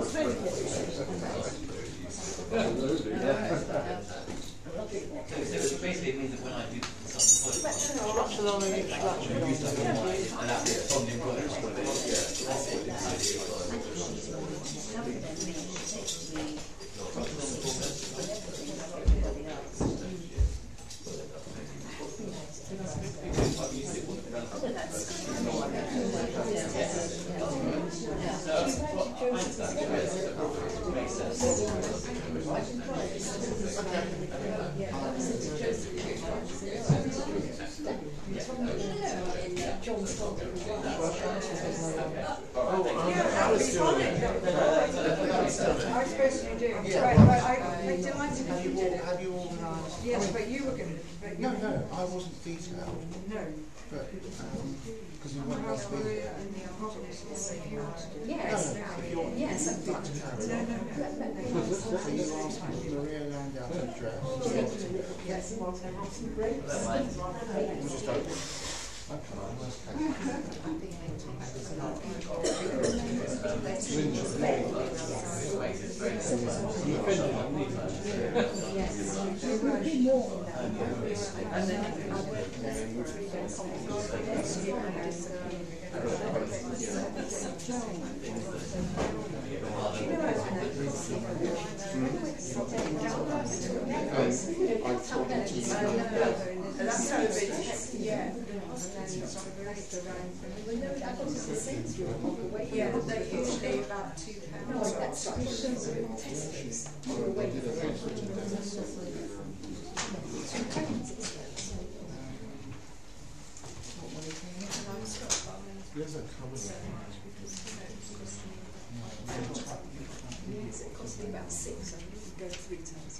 So basically it means that when I do something, I suppose you do. Right, I'm delighted that you did it. Have you organised? Yes, but you were going to. No, I wasn't detailed. No. But because you weren't Yes. going to be. Yes. Yes. So you asked Maria Landau to address. Yes. We'll just open. Yeah, they're usually about £2. No, that's right. There's a cover. It cost me about 6, I would go 3 times.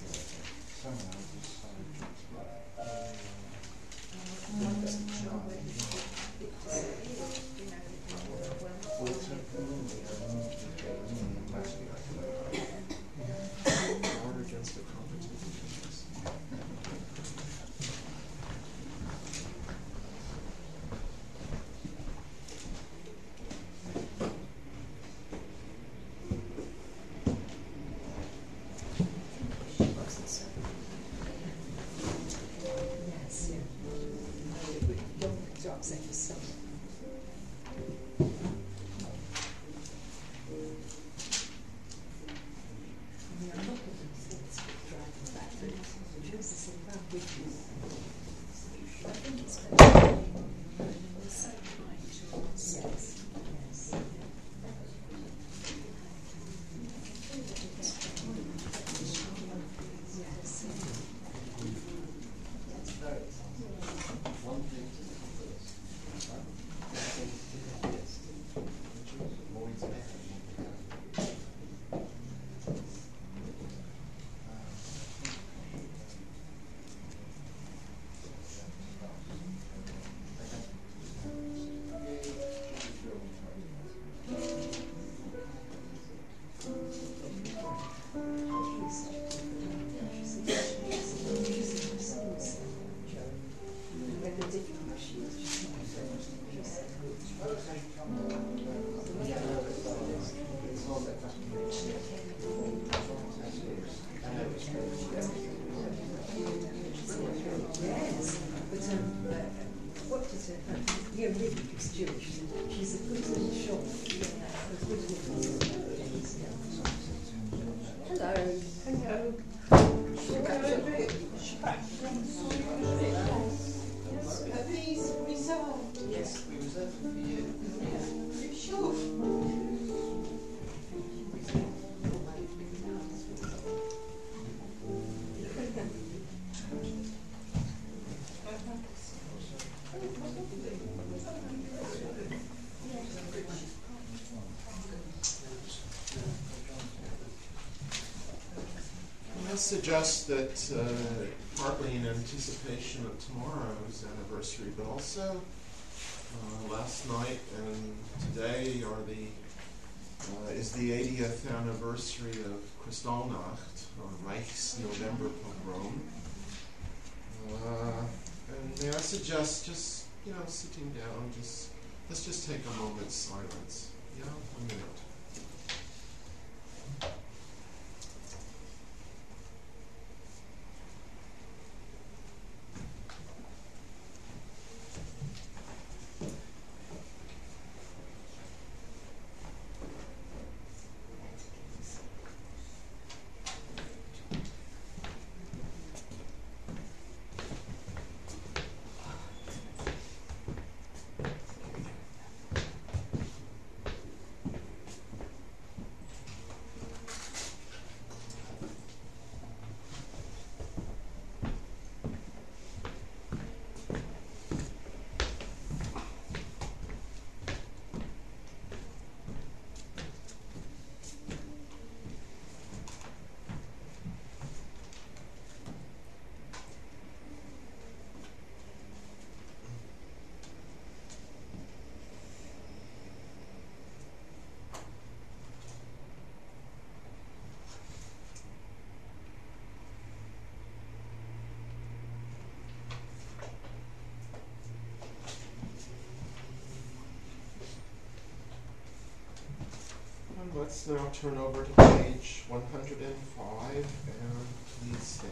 I suggest that partly in anticipation of tomorrow's anniversary, but also last night and today are is the 80th anniversary of Kristallnacht, or Reich's November pogrom. And may I suggest just sitting down, let's just take a moment's silence. 1 minute. Let's now turn over to page 105 and please stand.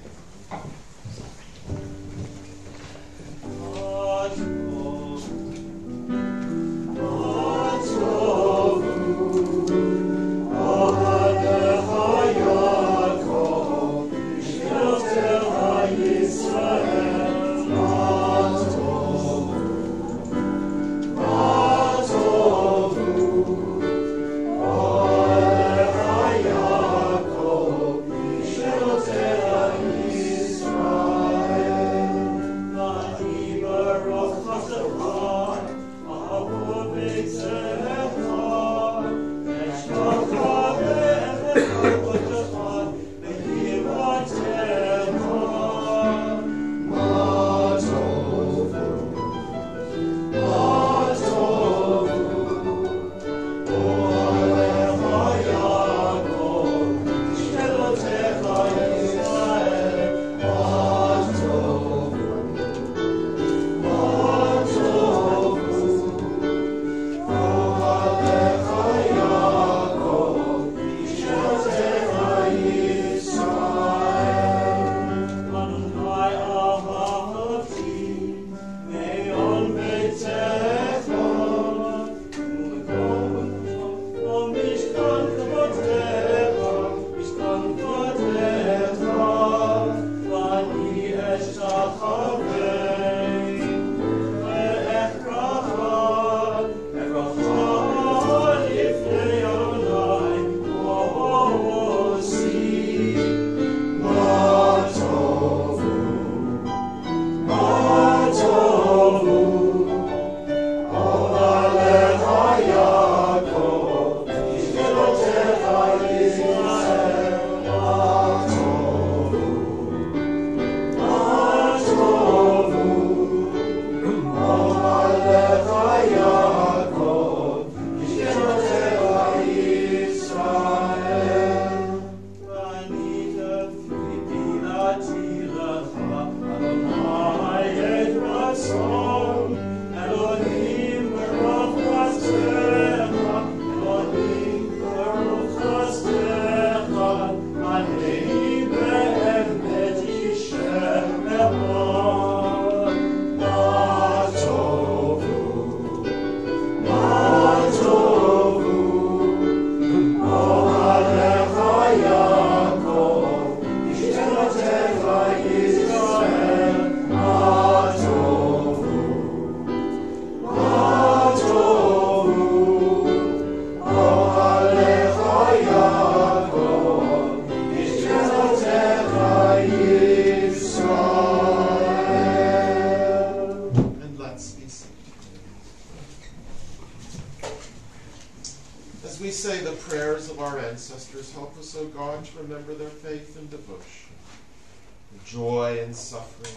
As we say the prayers of our ancestors, help us, O God, to remember their faith and devotion, their joy and suffering,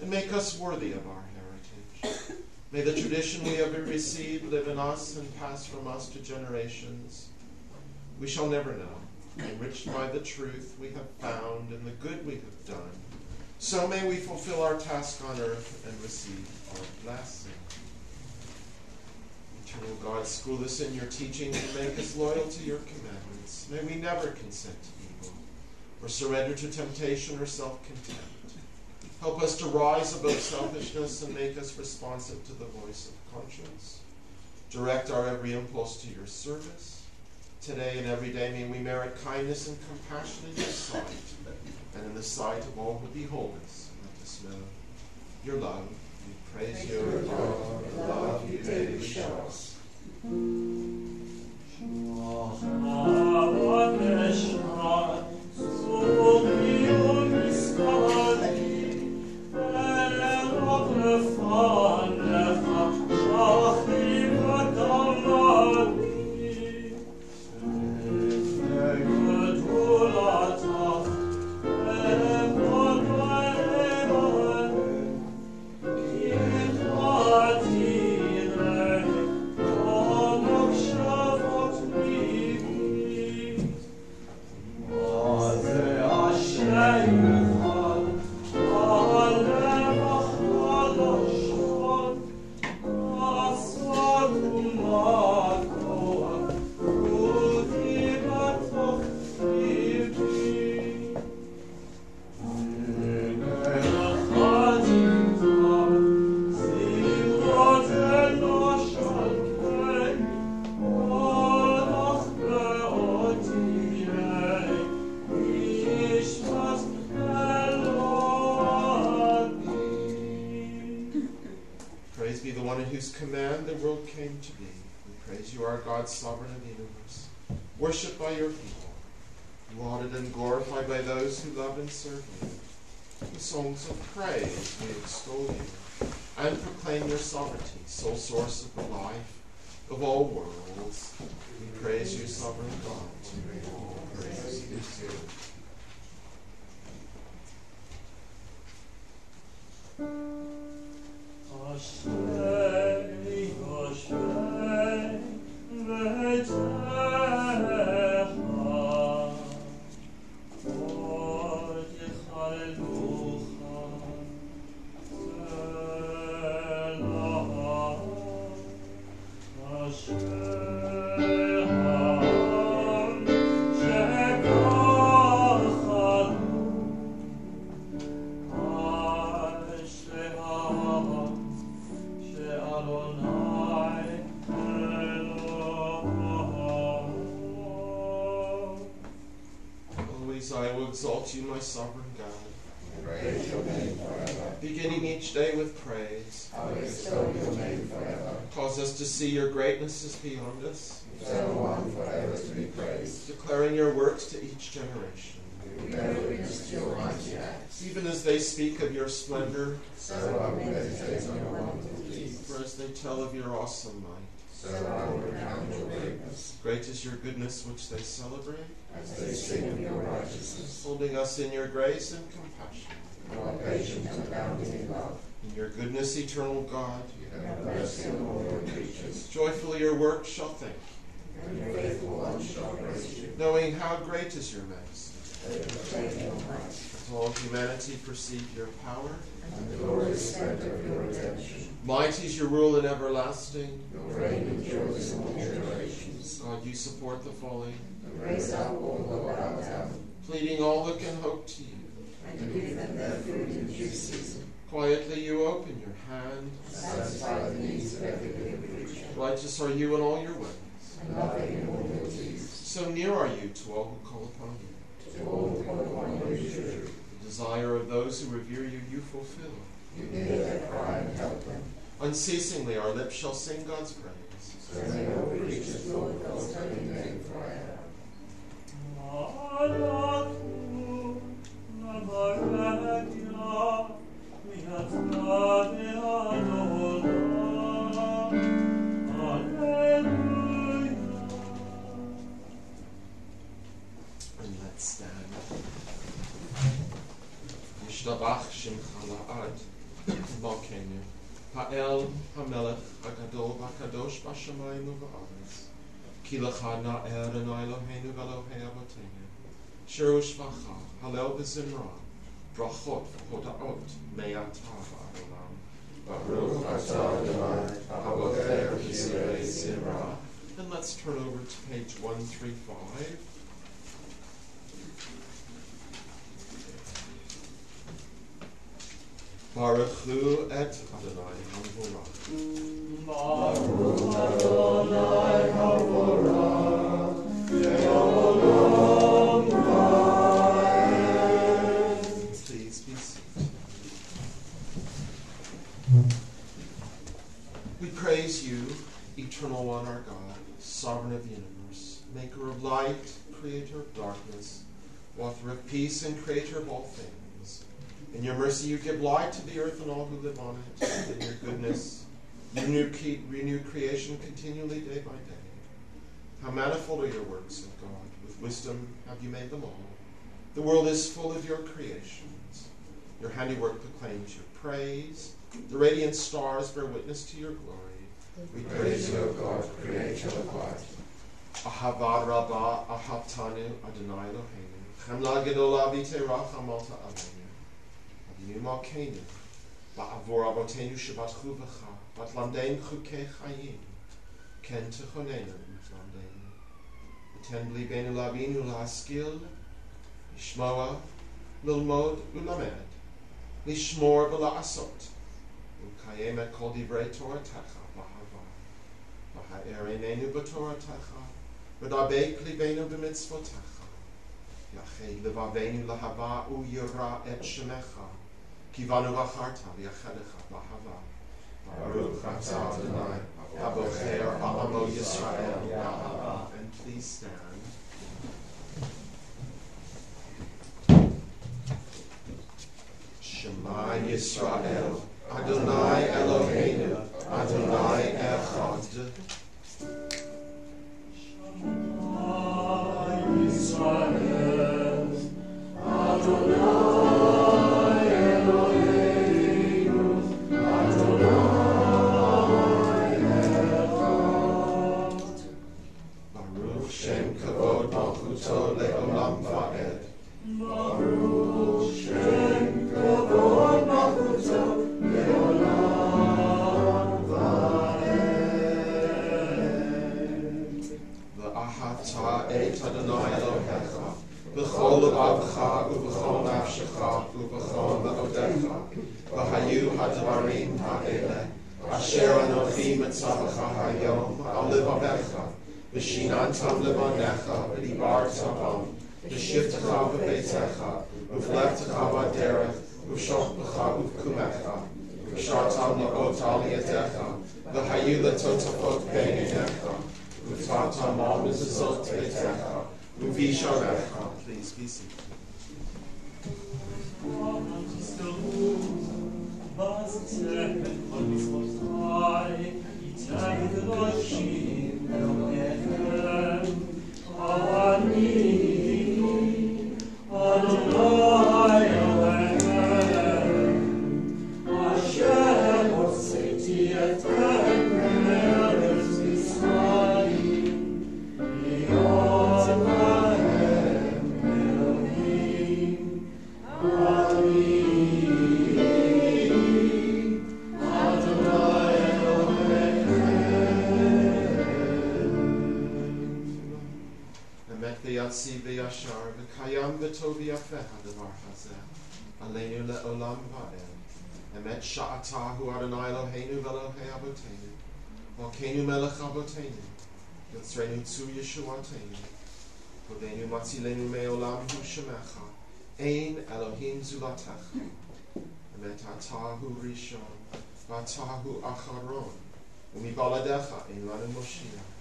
and make us worthy of our heritage. May the tradition we have received live in us and pass from us to generations we shall never know, enriched by the truth we have found and the good we have done. So may we fulfill our task on earth and receive our blessing. Eternal God, school us in your teachings and make us loyal to your commandments. May we never consent to evil or surrender to temptation or self-contempt. Help us to rise above selfishness and make us responsive to the voice of conscience. Direct our every impulse to your service. Today and every day may we merit kindness and compassion in your sight and in the sight of all who behold us. Let us know your love. We praise your love, the love you daily show us. Show came to be. We praise you, our God, sovereign of the universe, worshipped by your people, lauded and glorified by those who love and serve you. With songs of praise we extol you and proclaim your sovereignty, sole source of the life of all worlds. We praise you, sovereign God. Praise you, Spirit. I will exalt you, my sovereign God. Praise your name forever. Beginning each day with praise. I will extol your name forever. Cause us to see your greatness is beyond us. Eternal one forever to be praised. Declaring your works to each generation. We bear witness to your mighty acts. Even as they speak of your splendor, so I will meditate on your wonderful deeds. for as they tell of your awesome might, so I will recount your greatness. great is your goodness which they celebrate, as they sing of your righteousness. holding us in your grace and compassion. You are patient and abounding in love. In your goodness, eternal God, You have mercy on all your creatures. joyfully your work shall thank And your faithful ones shall praise you. you, knowing how great is your majesty. They proclaim your might. As all humanity perceive your power, And the glorious splendor of your redemption. mighty is your rule and everlasting. Your reign endures in all generations. God, you support the falling, And raise up all who are bowed down. pleading all that can hope to you. And give them their food in due season. Quietly you open your hand. And satisfy the needs of every living creature. Righteous are you in all your ways. And loving in all your deeds. So near are you to all who call upon you. To all who call upon you true. The desire of those who revere you, you fulfill. You hear their cry and help them. Unceasingly our lips shall sing God's praise. So may all creatures Lord God's holy name forever. And let's stand. Yishtabach Shimcha La'ad Malkenu Ha'el HaMelech HaGadol HaKadosh B'Shamayim U'Ba'aretz Ki Lecha Na'er Adonai Eloheinu V'Elohei Avotenu Shiru Shvacha Halel B'Zimra Brachot V'Hoda'ot Me'atah Ba'olam Baruch atah Adonai, Ha'avoter Kisirei Zimra. And let's turn over to page 135. Baruch Hu et Adonai Hamvorach. Baruch Adonai Havorach, Le'olam Va'ed. Please be seated. We praise you, Eternal One, our God, Sovereign of the universe, Maker of light, Creator of darkness, Author of peace and Creator of all things. In your mercy you give light to the earth and all who live on it. And in your goodness you renew creation continually day by day. How manifold are your works, O God. With wisdom have you made them all. The world is full of your creations. Your handiwork proclaims your praise. The radiant stars bear witness to your glory. We praise you, O God, Creator of light. Ahava Rabbah Ahavtanu Adonai Eloheinu Chemla Gedola V'Teirach Amalta Aleinu Avinu Malkeinu Ba'avor Avotenu Shebatchu B'cha Batlamdein Chukei Chayim Ken Techonenu Batlamdeinu V'ten B'libeinu Lavinu La'askil Lishmoa Lilmod Ulamed Lishmor V'la'asot Ukayem Et Kol Divrei Torah-techa B'hava V'ha'erenenu B'Torah-techa V'dabek Libeinu B'mitzvotecha Yachei Levavenu Lahava U'yira Et Shemecha Kivanu V'acharta V'yachedecha B'hava Baruch atah Adonai, Habocher Amo Yisrael. And please stand. Shema Yisrael, Adonai Eloheinu, Adonai Echad. Yisrael, Adonai Eloheinu, Adonai Echad. Baruch Shem Kavod Malchuto Le'olam Va'ed. Baruch Shem Kavod Malchuto Le'olam Va'ed. V'ahata et Adonai Elohecha, b'chol lebavcha u'b'chol nafshecha u'b'chol ma'odecha, v'hayu hadvarim ha'ele, asher anochi metzavecha hayom al levavecha, v'shinantam levanecha v'dibarta bam, v'shivtecha v'beitecha, v'flektecha v'derech, v'shoftecha v'kumecha, v'shartam la'otal yadecha, v'hayu letotafot beinecha, v'tatam al mizazot beitecha, v'visharecha. Please be seated. V'yatsi v'yashar v'kayam v'tov v'yafeh hadavar hazeh aleinu le'olam va'ed emet sha'atahu Adonai Eloheinu v'Elohei Avoteinu Malkeinu melech Avoteinu Yotzreinu tzu Yeshuateinu Kodeinu matzilenu me'olam hu shemecha ein Elohim zulatecha emet atahu rishon v'atahu acharon u'mibaladecha ein lanu Moshiach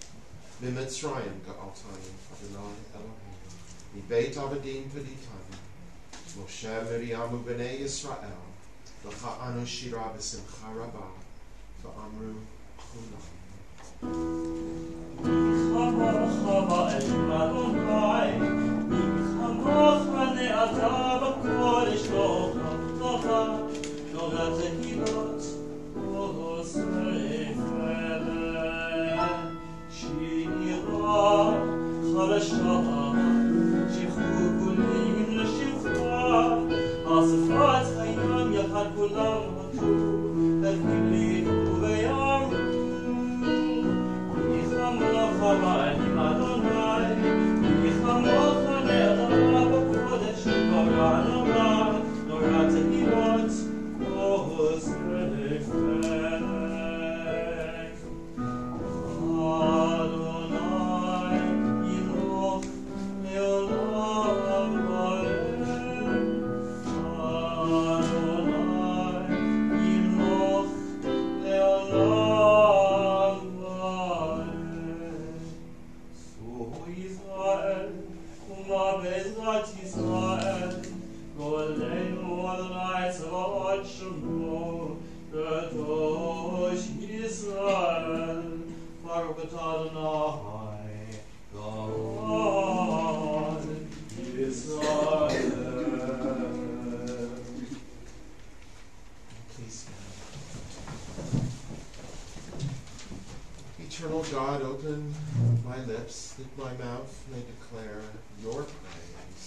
Mitzrayim ga'altayim Adonai Eloheinu Beit Avadim Peditayim Moshe Miriamu B'nei Yisrael V'cha'anu Shira B'simcha Rabbah V'amru Kulam. Chava Elohim Adonai Chamocha ne'ata b'kodesh locha Shogat zehilot Osei חדשה, שפכו כולים לשפחה, אספת הים יחד כולם הודו, הרכיבו ויערו. יחמוך באלים אדוני, יחמוך נערה בקודש, נורא נורא, נורא תהילות, עוז ונפלג. Eternal God, open my lips, that my mouth may declare your praise.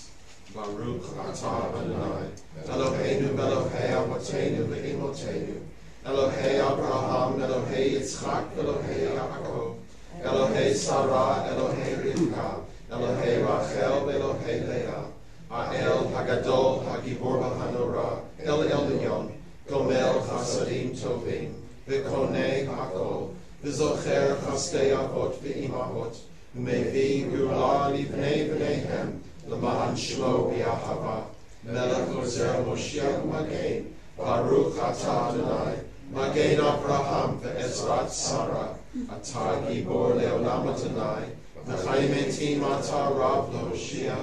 Baruch atah Adonai, Eloheinu Elohei Avoteinu ve'imoteinu, Elohei Abraham, Elohei Yitzchak, Elohei Yaakov, Elohei Sarah, Elohei Rivka, Elohei Rachel, Elohei Leah, Ha'el Hagadol, Hagibor Hanora, El Elyon, Gomel Chasadim Tovim, V'konei Hakol, V'zocher Chastei Avot V'imahot, V'mevi Gula Livnei V'neihem, L'ma'an Shmo B'yahava, Melech Ozer Moshiach Magen, Baruch Atah Adonai, Magen Abraham Ve'ezrat Sarah, Ata gibor leolam atanai, v'chaim etim ata rav l'hoshia,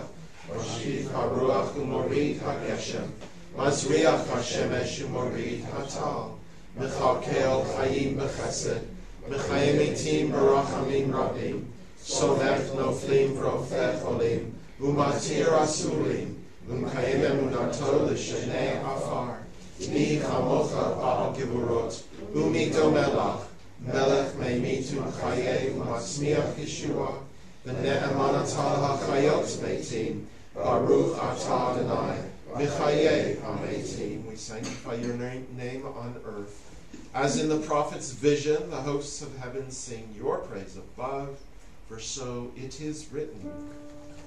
Moshiach haruach u'morid hageshem, Mazriach hashemesh u'morid hatal, Mechakel chayim b'chesed, Mechayim etim barachamim rabim, Somech noflim v'rofech olim, U'matir asurim, U'mkayim emunato l'shenei afar, Mi chamocha ba'al givurot, Umi domelach, Melech meimitu chaye u'matzmiach Yeshua, V'ne'emanata ha'chayot meitim, Baruch atah Adonai, V'chaye ha'meitim. We sanctify your name on earth. As in the prophet's vision, the hosts of heaven sing your praise above, for so it is written.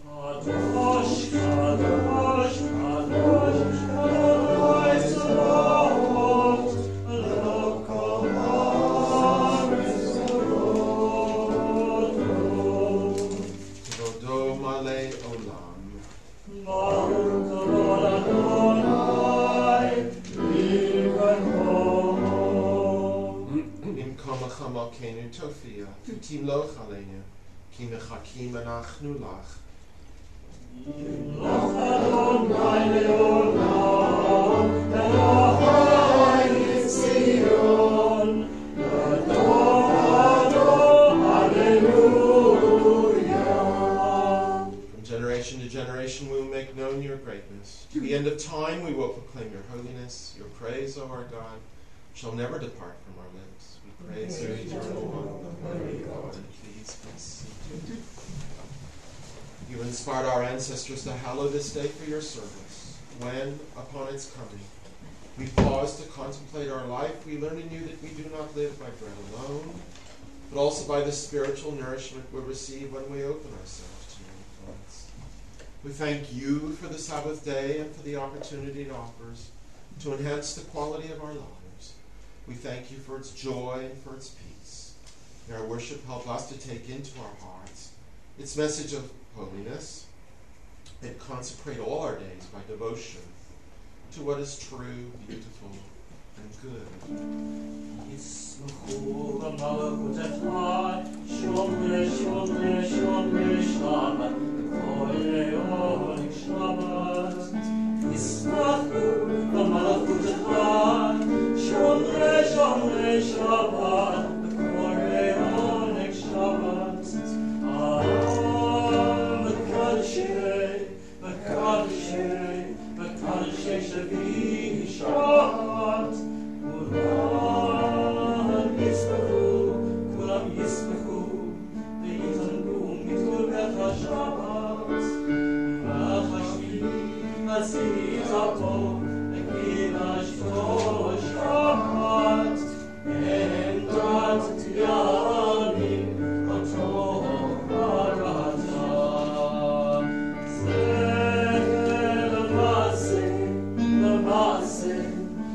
Kadosh, Kadosh, Kadosh, Adonai Tzvaot, Lo kol haaretz kvodo. Kvodo malei olam. Baruch Adonai, Imkom Malkeinu Tofia, Timloch Aleinu, Ki mechakim anachnu lach. Loch Adonai leolam, Elohai Tzion, Adon, Hallelujah. From generation to generation we will make known your greatness. To the end of time we will proclaim your holiness. Your praise, O our God, shall never depart from our lips. We praise you, eternal one, the holy God. Please be seated. You inspired our ancestors to hallow this day for your service. When, upon its coming, we pause to contemplate our life, we learn in you that we do not live by bread alone, but also by the spiritual nourishment we receive when we open ourselves to your influence. We thank you for the Sabbath day and for the opportunity it offers to enhance the quality of our lives. We thank you for its joy and for its peace. May our worship help us to take into our hearts its message of holiness and consecrate all our days by devotion to what is true, beautiful, and good. Yismachu v'malachut etai, shomre, shomre, shomre, Shabbat, v'koyei onik Shabbat. Yismachu v'malachut etai, shomre, shomre, Shabbat, v'koyei onik Shabbat. Adam v'kadshei, v'kadshei, v'kadshei shavi Shabbat. Kulam yismechu, v'yitanu mitulgat haShabbat. V'chashvi v'zitato, v'kidashto Shabbat. Endat yamin koto harata. Zecher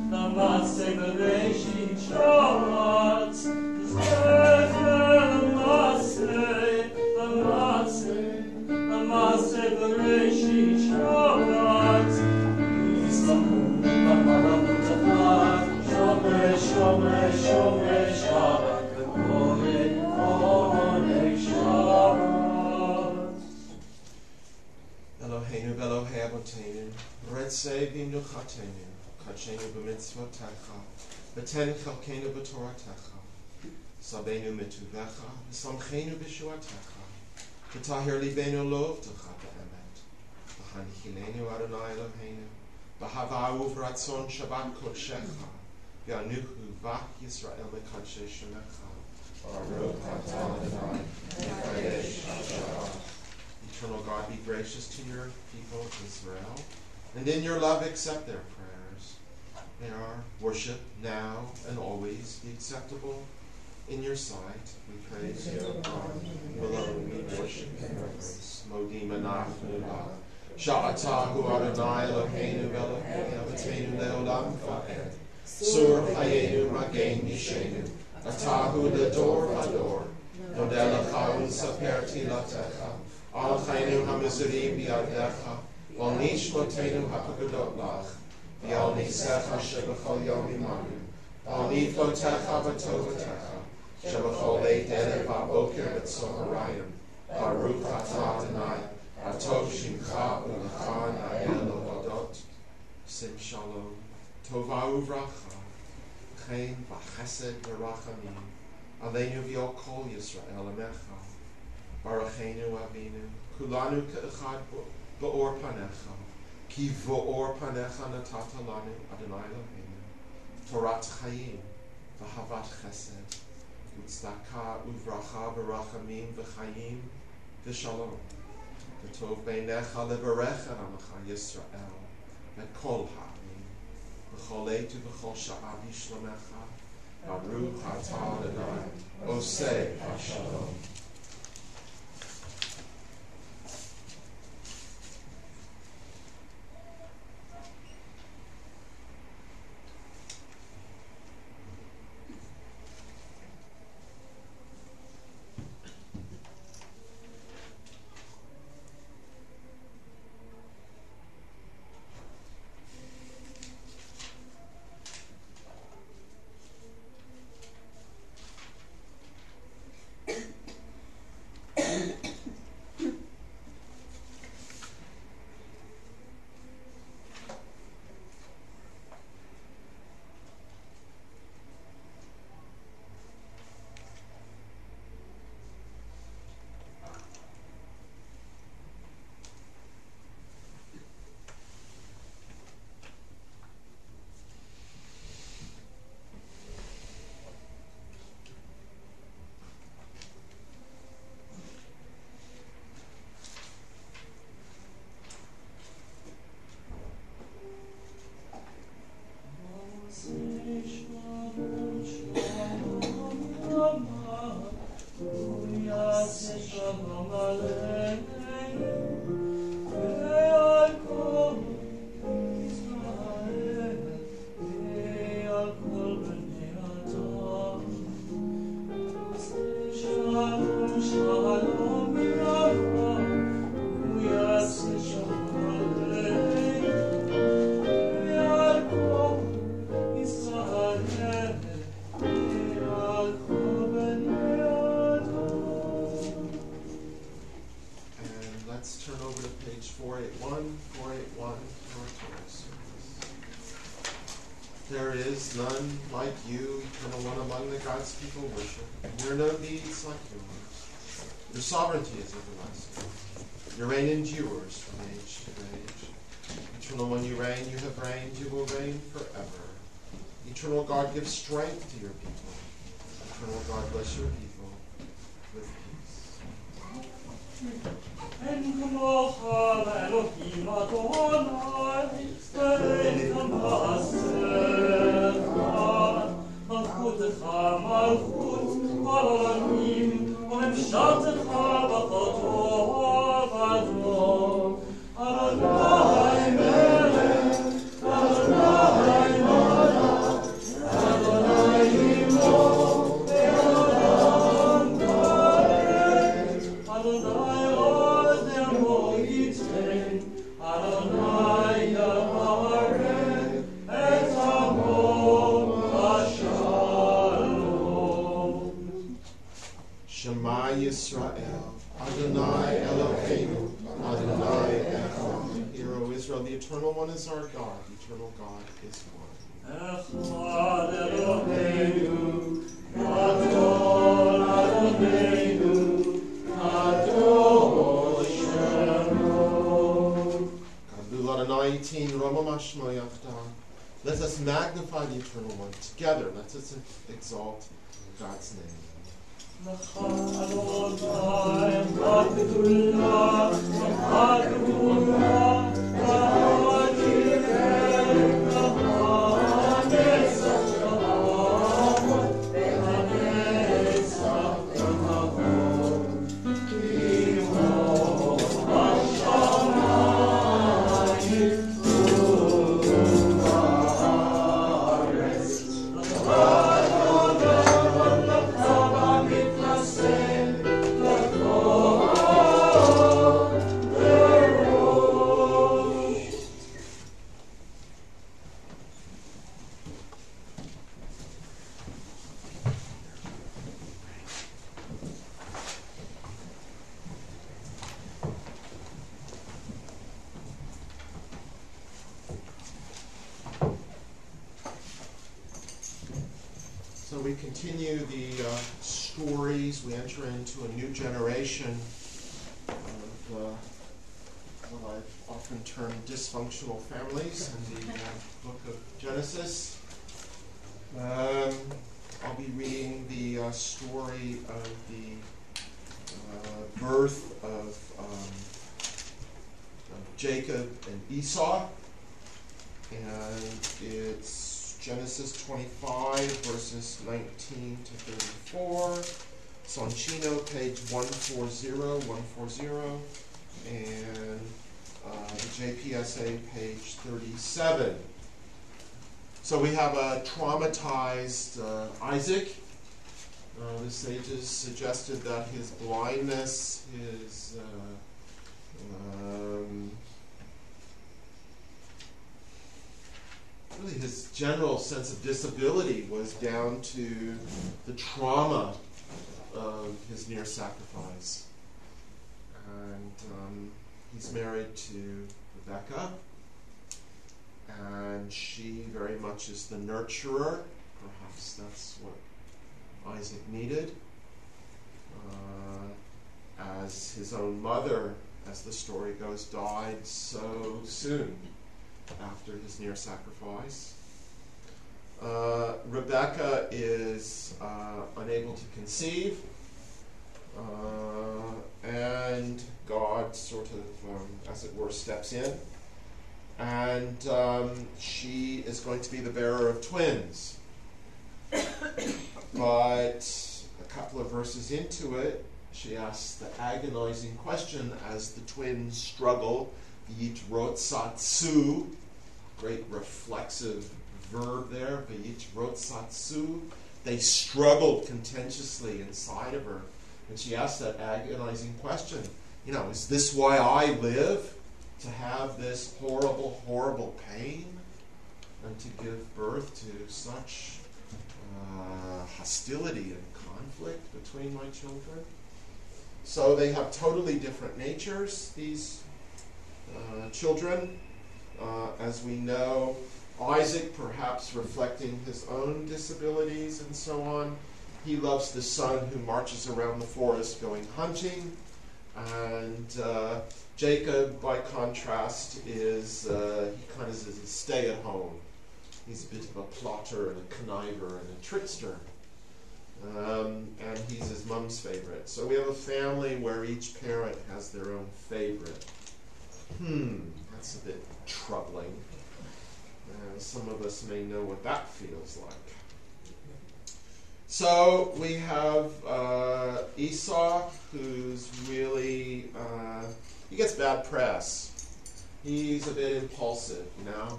l'maseh b'reishit Shabbat. Zecher l'maseh b'reishit Shabbat. Yismachu v'malachut etai, shomre, shomre, shomre, Shabbat, v'koyei onek Shabbat. Eloheinu v'Elohei Avotenu, Retzei v'imnuchatenu, Kachenu b'mitzvotecha, V'ten chalkenu b'toratecha, Sabenu mituvecha, V'samchenu b'shuatecha, V'tahir libenu lovtecha be'emet, V'hanchilenu Adonai Eloheinu, V'hava'u v'ratzon Shabbat kodshecha, V'anuchu v'ach Yisrael mekadshei shemecha, Baruch atah Adonai, Mekadesh Shabbat. Eternal God, be gracious to your people of Israel, and in your love accept their prayers. May our worship now and always be acceptable in your sight. We praise you, O God. Alone we worship and reverence. Modim anachnu lach. Sha'atahu Adonai Eloheinu v'Elohei Avotenu le'olam va'ed. Sur chayenu magen nishenu. Atahu ledor vador. Nodeh lecha u'nsaper tilatecha. Al chayenu hamizurim bi'adecha. Ol nishmotenu ha'pagadot lach. V'al nisecha shebechol yom imanu. Al niflotecha v'tovatecha. Shebachol Leit Erev HaBoker B'Tzoharayim, Baruch Atah Adonai, Atov Shimcha U'Lecha Na'el Odot, Sim Shalom, Tova Uvracha, Chen V'Chesed V'Rachamim, Aleinu V'Yol Kol Yisrael Amecha, Baruchenu Avinu, Kulanu Ke'echad Ba'or Panecha, Ki V'Or Panecha Natata Lanu Adonai Eloheinu, Torat Chayim, V'Havat Chesed, U'Tzedakah Uvracha V'Rachamim V'Chayim V'Shalom, V'Tov Beinecha Levarech Amecha Yisrael, V'Kol Ha'amim, V'Chol Eitu V'Chol Sha'av Yishlomecha, Baruch Atah Adonai, Oseh HaShalom. There is none like you, eternal one among the gods people worship. There are no deeds like yours. Your sovereignty is everlasting. Your reign endures from age to age. Eternal one, you reign, you have reigned, you will reign forever. Eternal God, give strength to your people. Eternal God, bless your people with peace. En Kmocha Elohim Adonai, Ve'en Kamasecha, Malchutecha Malchut Alalamim, U'Memshatecha B'Chotov Adon, Adonai Melech, Adonai Malach, Adonai Imo, Ve'Adam Karet, Adonai Shema Yisrael, Adonai Eloheinu, Adonai Echad. Hear, O Israel, the Eternal One is our God, the Eternal God is one. Echad Eloheinu, Adon Adonenu, Adon Shemo. Kadul Adonai Tin Roma Mashmo Yachdan. Let us magnify the Eternal One together. Let us exalt God's name. continue the stories. We enter into a new generation of what I've often termed dysfunctional families in the book of Genesis. I'll be reading the story of the birth of Jacob and Esau, and it's Genesis 25, verses 19 to 34. Soncino, page 140, and the JPSA, page 37. So we have a traumatized Isaac. The sages suggested that his blindness, his really his general sense of disability was down to the trauma of his near sacrifice. And he's married to Rebecca, and she very much is the nurturer. Perhaps that's what Isaac needed. As his own mother, as the story goes, died so soon after his near sacrifice. Rebecca is unable to conceive, and God sort of, as it were, steps in, and she is going to be the bearer of twins. But a couple of verses into it, she asks the agonizing question as the twins struggle. V'yit rotsatsu, great reflexive verb there. V'yit rotsatsu. They struggled contentiously inside of her. And she asks that agonizing question, is this why I live? To have this horrible, horrible pain? And to give birth to such hostility and conflict between my children? So they have totally different natures, these children. As we know, Isaac perhaps reflecting his own disabilities and so on. He loves the son who marches around the forest going hunting. And Jacob, by contrast, is he kind of is a stay-at-home. He's a bit of a plotter and a conniver and a trickster. And he's his mom's favorite. So we have a family where each parent has their own favorite. That's a bit troubling. Some of us may know what that feels like. So we have Esau, who's really, he gets bad press. He's a bit impulsive,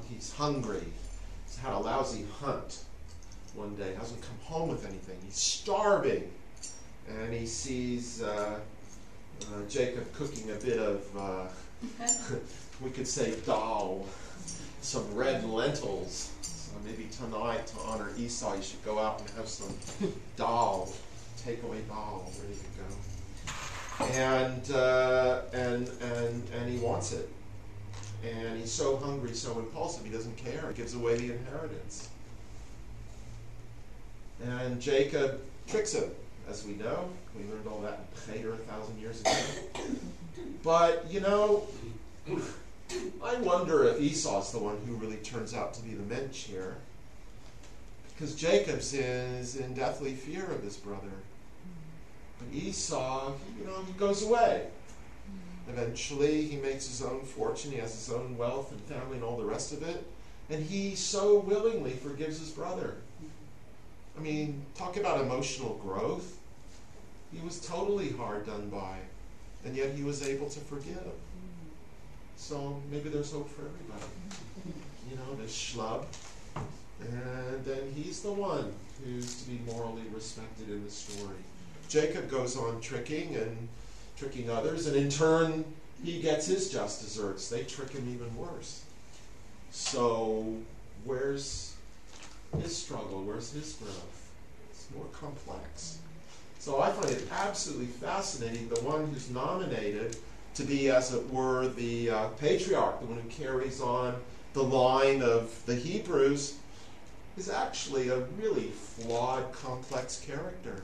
he's hungry. He's had a lousy hunt one day, hasn't come home with anything. He's starving. And he sees Jacob cooking a bit of, we could say dal, some red lentils. So maybe tonight, to honor Esau, you should go out and have some dal, takeaway dal, ready to go. And he wants it. And he's so hungry, so impulsive, he doesn't care. He gives away the inheritance. And Jacob tricks him, as we know. We learned all that in Cheder 1,000 years ago. But, I wonder if Esau's the one who really turns out to be the mensch here. Because Jacob is in deathly fear of his brother. But Esau, he goes away. Eventually, he makes his own fortune. He has his own wealth and family and all the rest of it. And he so willingly forgives his brother. I mean, talk about emotional growth. He was totally hard done by, and yet he was able to forgive. So maybe there's hope for everybody. This schlub. And then he's the one who's to be morally respected in the story. Jacob goes on tricking others, and in turn, he gets his just desserts. They trick him even worse. So where's his struggle? Where's his growth? It's more complex. So I find it absolutely fascinating, the one who's nominated to be, as it were, the patriarch, the one who carries on the line of the Hebrews, is actually a really flawed, complex character.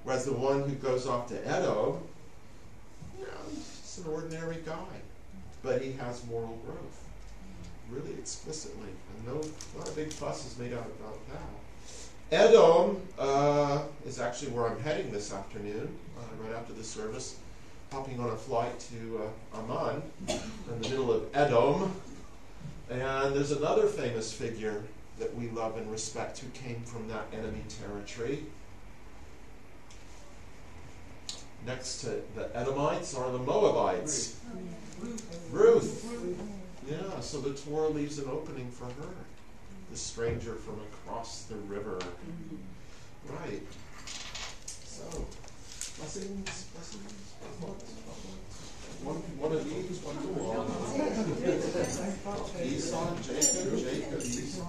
Whereas the one who goes off to Edom, he's an ordinary guy. But he has moral growth, really explicitly. And not a big fuss is made out about that. Edom is actually where I'm heading this afternoon, right after the service, hopping on a flight to Amman, in the middle of Edom. And there's another famous figure that we love and respect who came from that enemy territory. Next to the Edomites are the Moabites. Ruth. Yeah, so the Torah leaves an opening for her, the stranger from across the river. Right. So, blessings. One of these, one more. Esau, Jacob, Esau.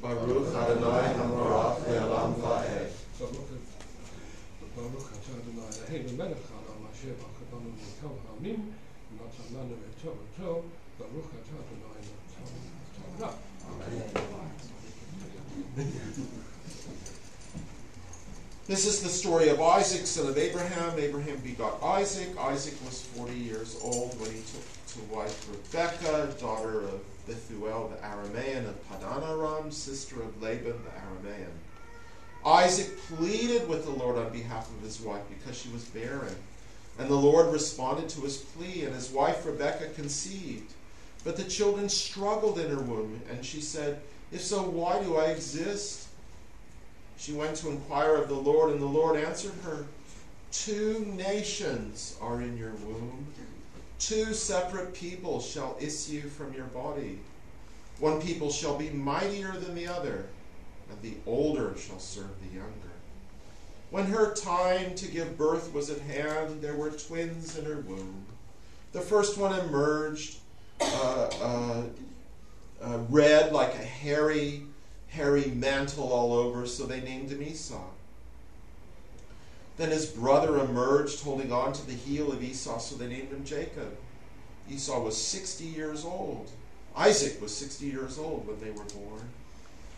Baruch Adonai Hamarach Le'olam Va'ed. Baruch atah Adonai Eloheinu melech haolam asher b'chadanu mikol ha'amim v'natan lanu et Torah. Baruch atah Adonai Eloheinu Torah. This is the story of Isaac, son of Abraham. Abraham begot Isaac. Isaac was 40 years old when he took to wife Rebekah, daughter of Bethuel the Aramean of Padan Aram, sister of Laban the Aramean. Isaac pleaded with the Lord on behalf of his wife because she was barren. And the Lord responded to his plea, and his wife Rebekah conceived. But the children struggled in her womb, and she said, "If so, why do I exist?" She went to inquire of the Lord, and the Lord answered her, 2 nations are in your womb. 2 separate people shall issue from your body. One people shall be mightier than the other, and the older shall serve the younger. When her time to give birth was at hand, there were twins in her womb. The first one emerged red like a hairy mantle all over, so they named him Esau. Then his brother emerged holding on to the heel of Esau, so they named him Jacob. Esau was 60 years old. Isaac was 60 years old when they were born.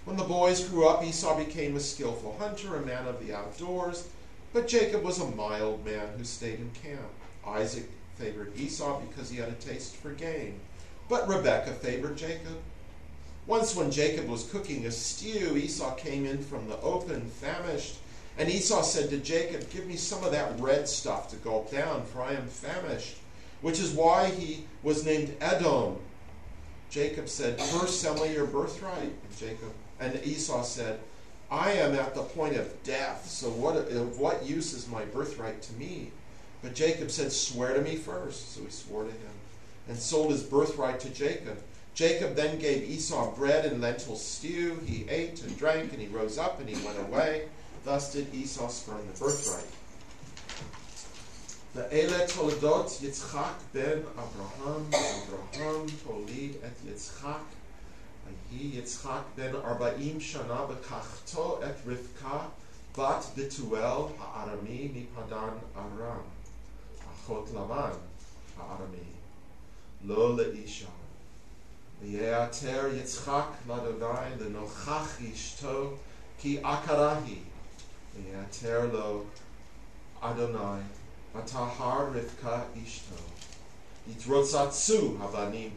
When the boys grew up, Esau became a skillful hunter, a man of the outdoors, but Jacob was a mild man who stayed in camp. Isaac favored Esau because he had a taste for game, but Rebekah favored Jacob. Once when Jacob was cooking a stew, Esau came in from the open, famished, and Esau said to Jacob, "Give me some of that red stuff to gulp down, for I am famished," which is why he was named Edom. Jacob said, "First sell me your birthright." And Esau said, "I am at the point of death, so what use is my birthright to me?" But Jacob said, "Swear to me first." So he swore to him and sold his birthright to Jacob. Jacob then gave Esau bread and lentil stew. He ate and drank, and he rose up and he went away. Thus did Esau spurn the birthright. Ve'ele toldot Yitzchak ben Abraham. Abraham tolid et Yitzchak. Vayi Yitzchak ben 40 shana bekachto et Rivka bat Bethuel ha'arami mipadan Aram. Achot Lavan ha'arami. Lo le'isha. V'ye'ater Yitzchak l'Adonai l'nochach ishto ki akarahi. V'ye'ater lo Adonai v'tahar Rivka ishto. Yitrotzatzu havanim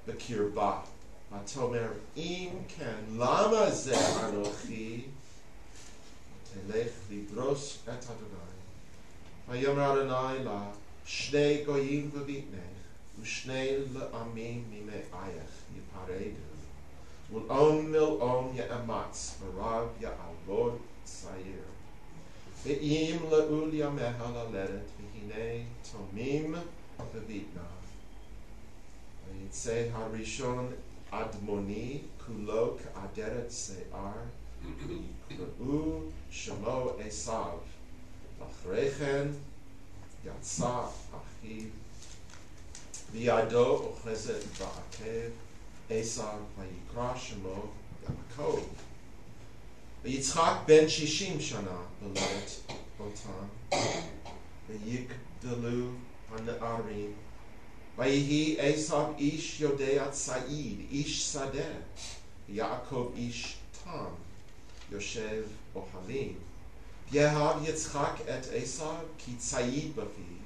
b'kirba. V'tomer im ken lama ze anochi. Telech lidros et Adonai. V'yomer Adonai la shnei goyim v'vitnei. Ushnei le'amim mime'ayach yiparedu. Ul'om mil'om ye'amatz v'rav ya'alvod tzayir. Ve'im le'ul yameha laledet v'hinei tomim v'vitna. V'yitzei harishon admoni kulo k'aderet se'ar v'yikra'u shemo Esav. V'achrechen yatsa achiv V'yado ochezet ba'akev Esav v'yikra shemo Yaakov. V'yitzchak ben 60 shana b'ledet otam. v'yigdalu hana'arim. Vayihi Esav ish yodeat Sa'id, ish sadeh, Yaakov ish tam, Yoshev ohalim. Yehav Yitzchak et Esav ki Sa'id bafi,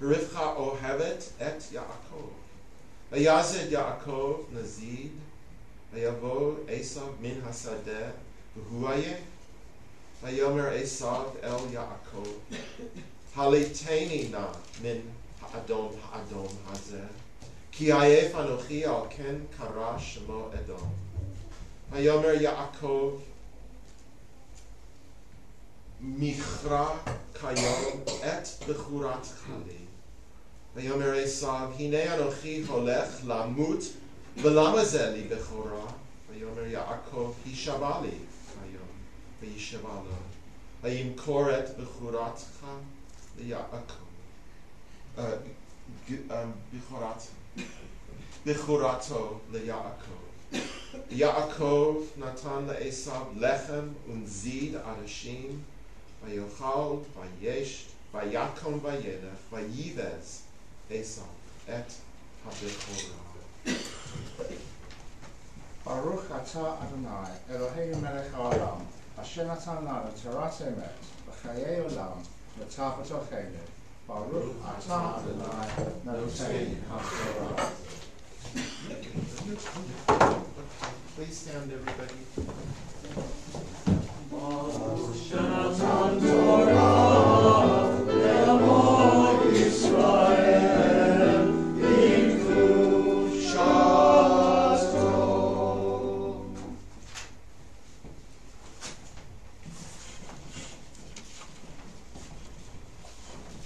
Rivcha ohevet et Yaakov. Vayazed Yaakov nazid, Vayavo Esav min hasadeh, v'huayeh. Vayomer Esav el Yaakov, Haliteni na min ha'adom hazeh, ki ayef anochi al ken kara shemo Edom. Vayomer Yaakov, Michra kayom et bechurat chali. Vayomer Esav, hine anochi holech lamut v'lama ze li bechora. Vayomer Yaakov, hishavali kayom v'yishavalo. Vayimkor et bechuratcha liYaakov. Bechurato liYaakov. Yaakov natan leEsav lechem unzid adashim. Vayochal, vayesh, vayakom vayelech, vayivez Esav et habechorah. Baruch atah Adonai, Eloheinu melech haolam, asher natan lanu torat emet, v'chayei olam, v'tachat ochenu. Baruch atah Adonai, Eloheinu haTorah. Please stand, everybody.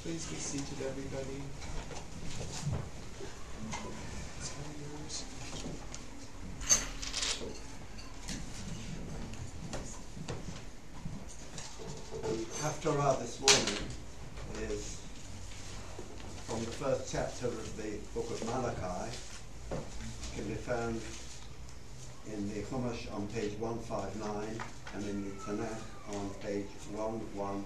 Please be seated, everybody. The Haftarah this morning is from the first chapter of the book of Malachi. It can be found in the Chumash on page 159 and in the Tanakh on page 1101.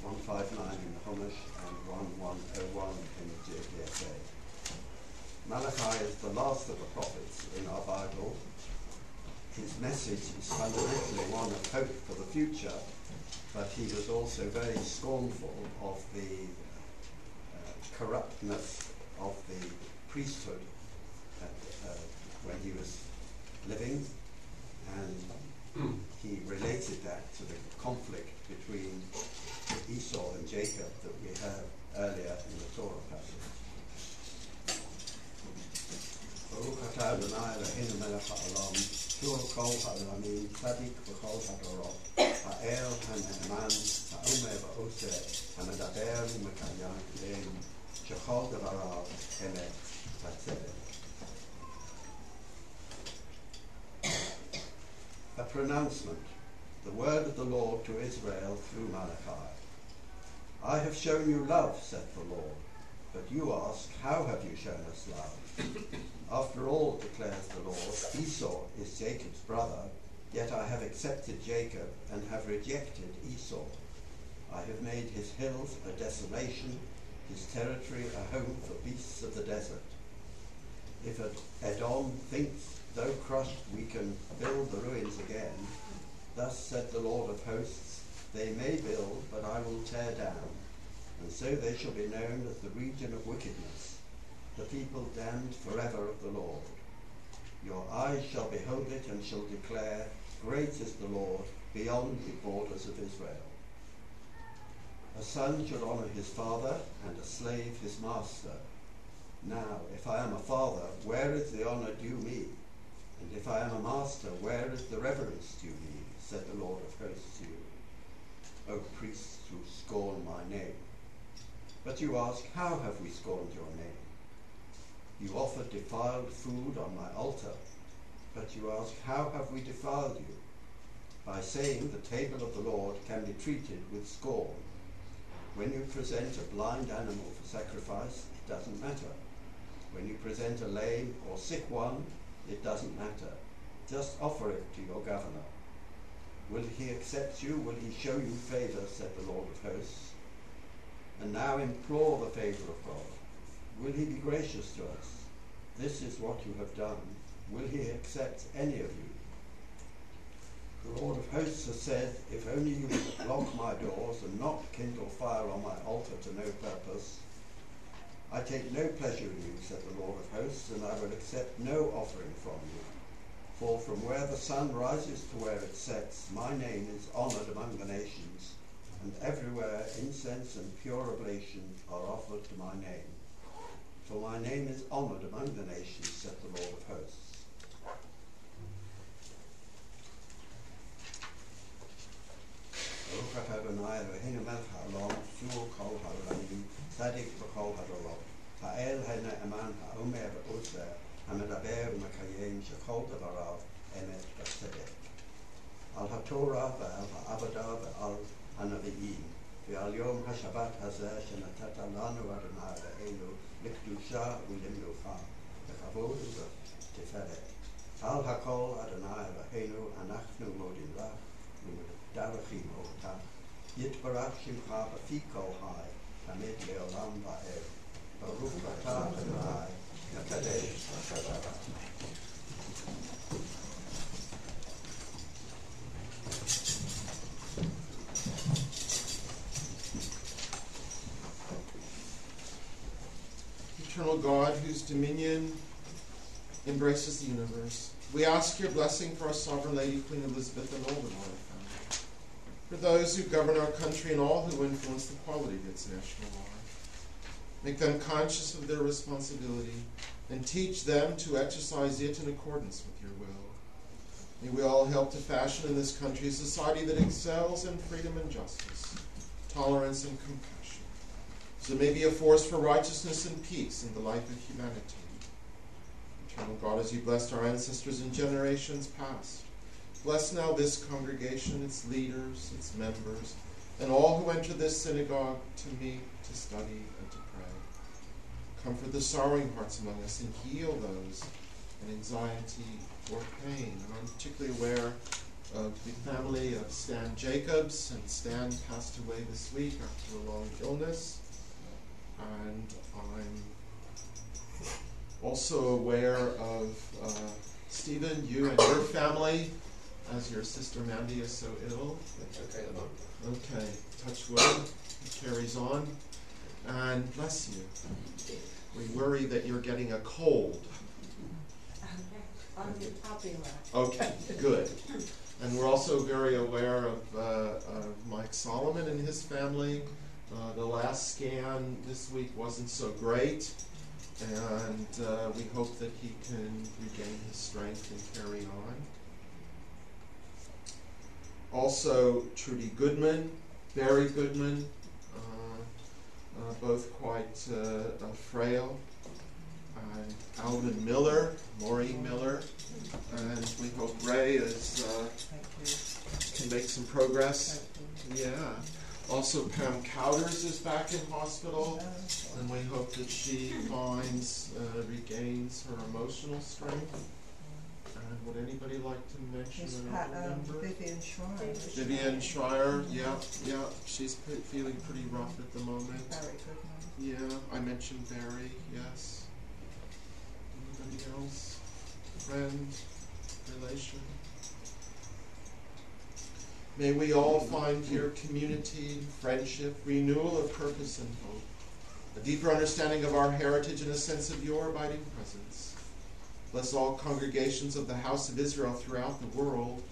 159 in the Chumash and 1101 in the JPSA. Malachi is the last of the prophets in our Bible. His message is fundamentally one of hope for the future, but he was also very scornful of the corruptness of the priesthood when he was living, and he related that to the conflict between Esau and Jacob that we have earlier in the Torah passage. Baruch atah Adonai Eloheinu melech haolam, Shur kol ha'olamim, tzadik v'kol hadorot, ha'el ha'ne'eman, ha'omer v'oseh, ha'medaber u'mekayam leim, shechol devarav emet v'tzedek. A pronouncement, the word of the Lord to Israel through Malachi. I have shown you love, saith the Lord, but you ask, how have you shown us love? After all, declares the Lord, Esau is Jacob's brother, yet I have accepted Jacob and have rejected Esau. I have made his hills a desolation, his territory a home for beasts of the desert. If Edom thinks, though crushed, we can build the ruins again, thus said the Lord of hosts, they may build, but I will tear down, and so they shall be known as the region of wickedness, the people damned forever of the Lord. Your eyes shall behold it and shall declare, great is the Lord, beyond the borders of Israel. A son should honor his father, and a slave his master. Now, if I am a father, where is the honor due me? And if I am a master, where is the reverence due me? Said the Lord of hosts to you, O priests who scorn my name. But you ask, how have we scorned your name? You offer defiled food on my altar. But you ask, how have we defiled you? By saying the table of the Lord can be treated with scorn. When you present a blind animal for sacrifice, it doesn't matter. When you present a lame or sick one, it doesn't matter. Just offer it to your governor. Will he accept you? Will he show you favor, said the Lord of hosts? and now implore the favour of God. Will he be gracious to us? This is what you have done. Will he accept any of you? The Lord of hosts has said, if only you would lock my doors and not kindle fire on my altar to no purpose. I take no pleasure in you, said the Lord of hosts, and I will accept no offering from you. For from where the sun rises to where it sets, my name is honoured among the nations, and everywhere incense and pure oblation are offered to my name. For my name is honoured among the nations, said the Lord of hosts. Baruch atah Adonai Eloheinu melech haolam, shul kol ha'olamim, tzadik b'kol hadorot, ha'el ha'ne'eman ha'omer v'ozer, ha'medaber u'mekayem shekol davarav emet v'tzedek. Al ha'torah ve'al ha'avodah ve'al ha'navi'im, ve'al yom ha'shabbat hazeh shenatata lanu Adonai Eloheinu לקדושה ולמלוכה, לכבוד ולתפארת. על הכל אדוני אלוהינו אנחנו מודים לך ומברכים אותך. יתברך שמך בפי כל חי, תמיד לעולם ועד. ברוך אתה אדוני מקדש השבת. Eternal God, whose dominion embraces the universe, we ask your blessing for our Sovereign Lady, Queen Elizabeth, and all the royal family, for those who govern our country and all who influence the quality of its national life. Make them conscious of their responsibility and teach them to exercise it in accordance with your will. May we all help to fashion in this country a society that excels in freedom and justice, tolerance and compassion, so it may be a force for righteousness and peace in the life of humanity. Eternal God, as you blessed our ancestors in generations past, bless now this congregation, its leaders, its members, and all who enter this synagogue to meet, to study, and to pray. Comfort the sorrowing hearts among us and heal those in anxiety or pain. And I'm particularly aware of the family of Stan Jacobs, and Stan passed away this week after a long illness. And I'm also aware of Stephen, you and your family, as your sister Mandy is so ill. Okay, Okay, touch wood. It carries on. And bless you. We worry that you're getting a cold. I'll be around. Okay, good. And we're also very aware of Mike Solomon and his family. The last scan this week wasn't so great, and we hope that he can regain his strength and carry on. Also, Trudy Goodman, Barry Goodman, both quite frail, and Alvin Miller, Maureen Miller, and we hope Ray can make some progress. Yeah. Also, Pam Cowders is back in hospital, and we hope that she regains her emotional strength. And would anybody like to mention another member? Vivian Schreier. Vivian Schreier, yeah, she's feeling pretty rough at the moment. Barry Goodman. Yeah, I mentioned Barry, yes. Anybody else? Friend? Relation? May we all find here community, friendship, renewal of purpose and hope, a deeper understanding of our heritage and a sense of your abiding presence. Bless all congregations of the house of Israel throughout the world.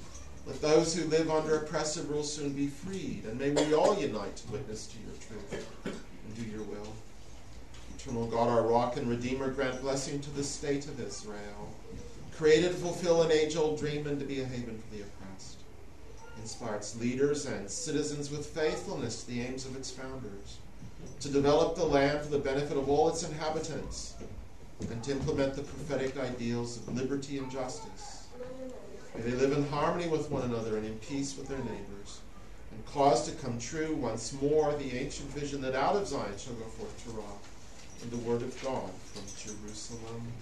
Let those who live under oppressive rule soon be freed, and may we all unite to witness to your truth and do your will. Eternal God, our rock and redeemer, grant blessing to the state of Israel, created to fulfill an age-old dream and to be a haven for the oppressed. Inspire its leaders and citizens with faithfulness to the aims of its founders, to develop the land for the benefit of all its inhabitants, and to implement the prophetic ideals of liberty and justice. May they live in harmony with one another and in peace with their neighbors, and cause to come true once more the ancient vision that out of Zion shall go forth Torah, and the word of God from Jerusalem.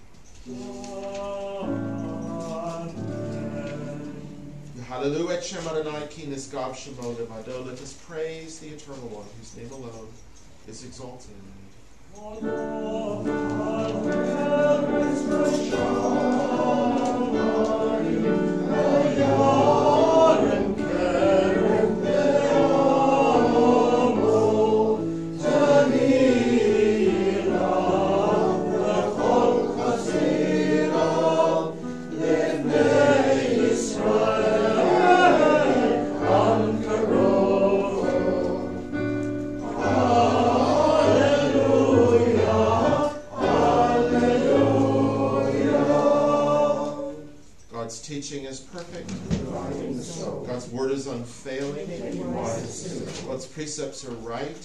Hallelujah, Shem Adonai, Ki Nisgav Shemo Levado. Let us praise the Eternal One, whose name alone is exalted. God's teaching is perfect. God's word is unfailing. God's precepts are right.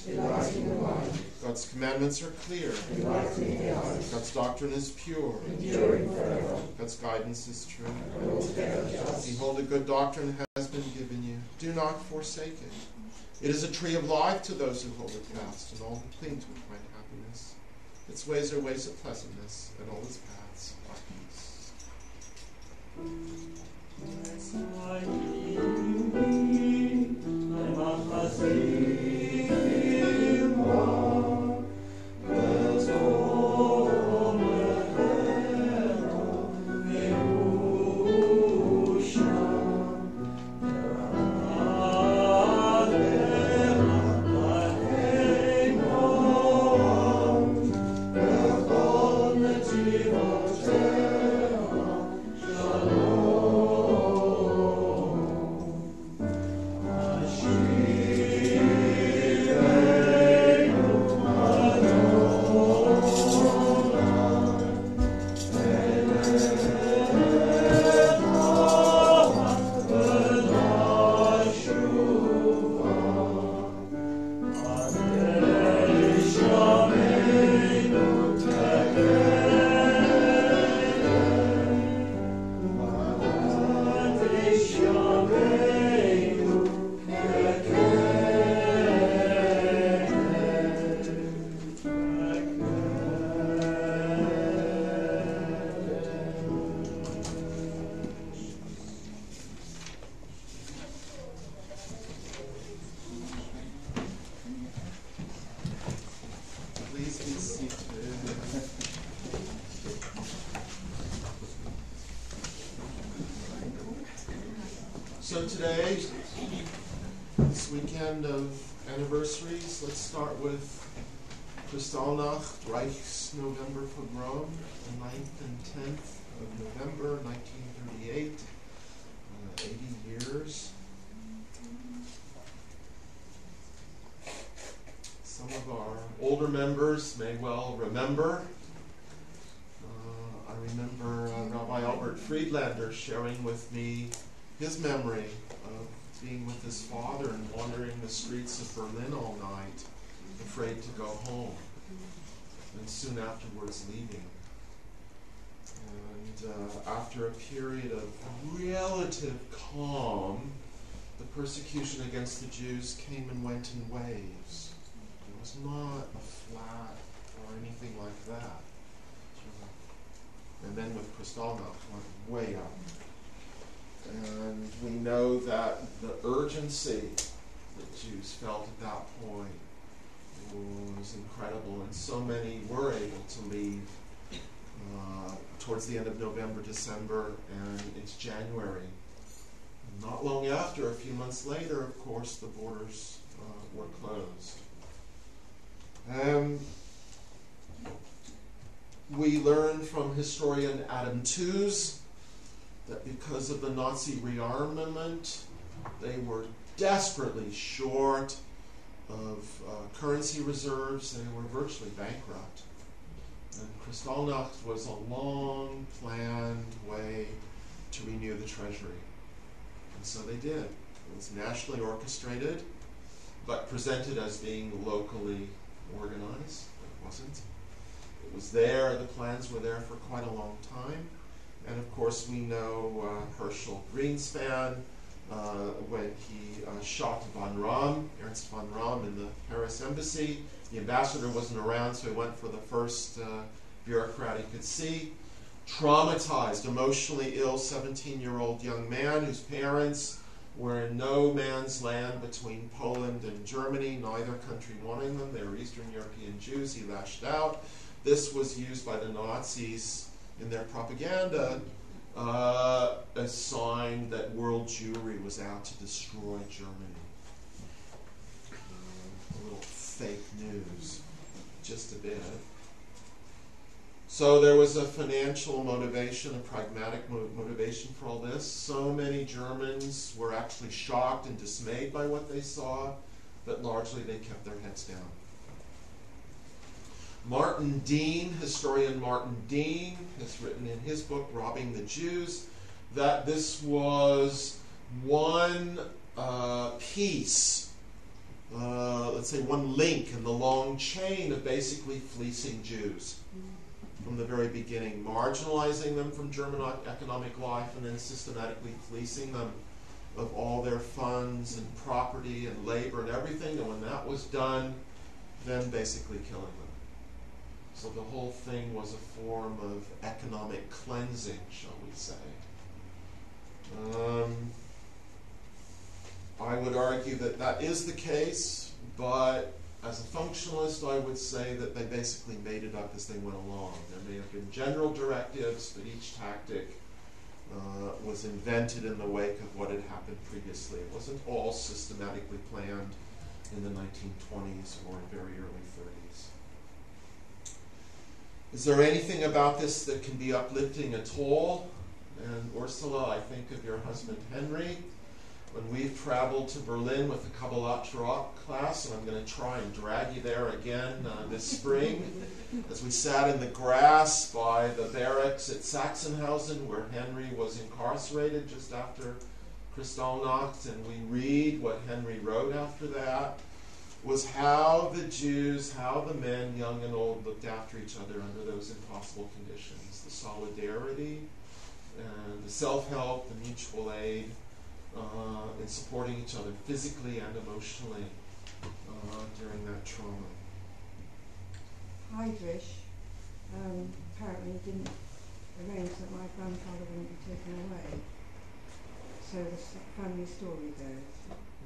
God's commandments are clear. God's doctrine is pure. God's guidance is true. Behold, a good doctrine has been given you. Do not forsake it. It is a tree of life to those who hold it fast, and all who cling to it find happiness. Its ways are ways of pleasantness, and all its paths are peace. Please be seated. So today, this weekend of anniversaries, let's start with Kristallnacht, Reichsnovember Pogrom, the 9th and 10th of November 1938, 80 years. Some of our older members may well remember. I remember Rabbi Albert Friedlander sharing with me his memory of being with his father and wandering the streets of Berlin all night, afraid to go home, and soon afterwards leaving. And after a period of relative calm, the persecution against the Jews came and went in waves. It was not a flat or anything like that. And then with Kristallnacht, went way up. And we know that the urgency that Jews felt at that point was incredible, and so many were able to leave towards the end of November, December, and it's January. And not long after, a few months later, of course, the borders were closed. We learn from historian Adam Tooze that because of the Nazi rearmament, they were desperately short of currency reserves. They were virtually bankrupt. And Kristallnacht was a long planned way to renew the treasury. And so they did. It was nationally orchestrated, but presented as being locally organized. It wasn't. It was there, the plans were there for quite a long time. And of course we know Herschel Greenspan, when he shot von Rahm, Ernst von Rahm, in the Paris embassy. The ambassador wasn't around, so he went for the first bureaucrat he could see. Traumatized, emotionally ill 17-year-old young man whose parents were in no man's land between Poland and Germany, neither country wanting them. They were Eastern European Jews. He lashed out. This was used by the Nazis in their propaganda a sign that world Jewry was out to destroy Germany. A little fake news, just a bit. So there was a financial motivation, a pragmatic motivation for all this. So many Germans were actually shocked and dismayed by what they saw that largely they kept their heads down. Martin Dean, historian Martin Dean, has written in his book, Robbing the Jews, that this was one piece, let's say one link in the long chain of basically fleecing Jews from the very beginning, marginalizing them from German economic life and then systematically fleecing them of all their funds and property and labor and everything. And when that was done, then basically killing them. So the whole thing was a form of economic cleansing, shall we say. I would argue that that is the case, but as a functionalist, I would say that they basically made it up as they went along. There may have been general directives, but each tactic was invented in the wake of what had happened previously. It wasn't all systematically planned in the 1920s or very early 30s. Is there anything about this that can be uplifting at all? And Ursula, I think of your husband Henry. When we've traveled to Berlin with the Kabbalat Torah class, and I'm going to try and drag you there again this spring, as we sat in the grass by the barracks at Sachsenhausen, where Henry was incarcerated just after Kristallnacht, and we read what Henry wrote after that, was how the Jews, how the men, young and old, looked after each other under those impossible conditions. The solidarity, and the self-help, the mutual aid, in supporting each other physically and emotionally during that trauma. Heydrich apparently didn't arrange that my grandfather wouldn't be taken away. So the family story goes.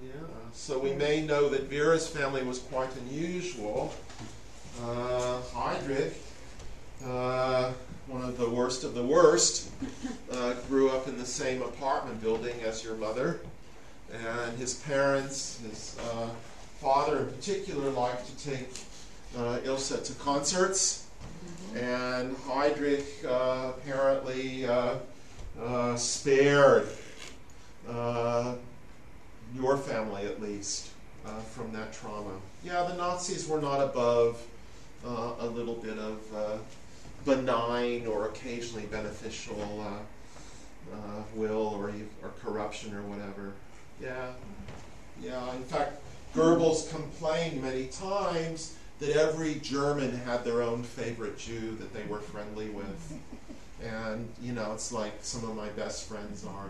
Yeah, so we may know that Vera's family was quite unusual. Heydrich, one of the worst, grew up in the same apartment building as your mother. And his parents, his father in particular, liked to take Ilse to concerts. And Heydrich apparently spared your family, at least, from that trauma. Yeah, the Nazis were not above a little bit of benign or occasionally beneficial will or corruption or whatever. Yeah. In fact, Goebbels complained many times that every German had their own favorite Jew that they were friendly with. And, it's like some of my best friends are,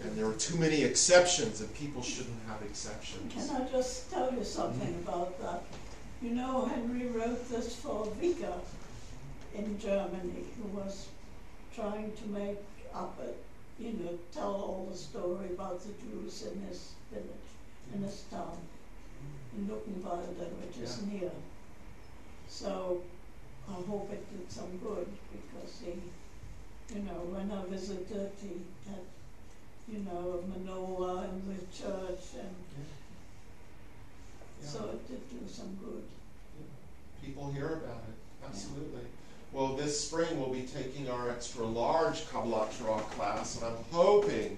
and there were too many exceptions, and people shouldn't have exceptions. Can I just tell you something about that? Henry wrote this for Vika in Germany, who was trying to make up tell all the story about the Jews in his village, in his town, in Luckenwalde, which is near. So I hope it did some good, because he, when I visited, he had, a menorah in the church, and so it did do some good. People hear about it, absolutely. Well, this spring we'll be taking our extra large Kabbalat Torah class, and I'm hoping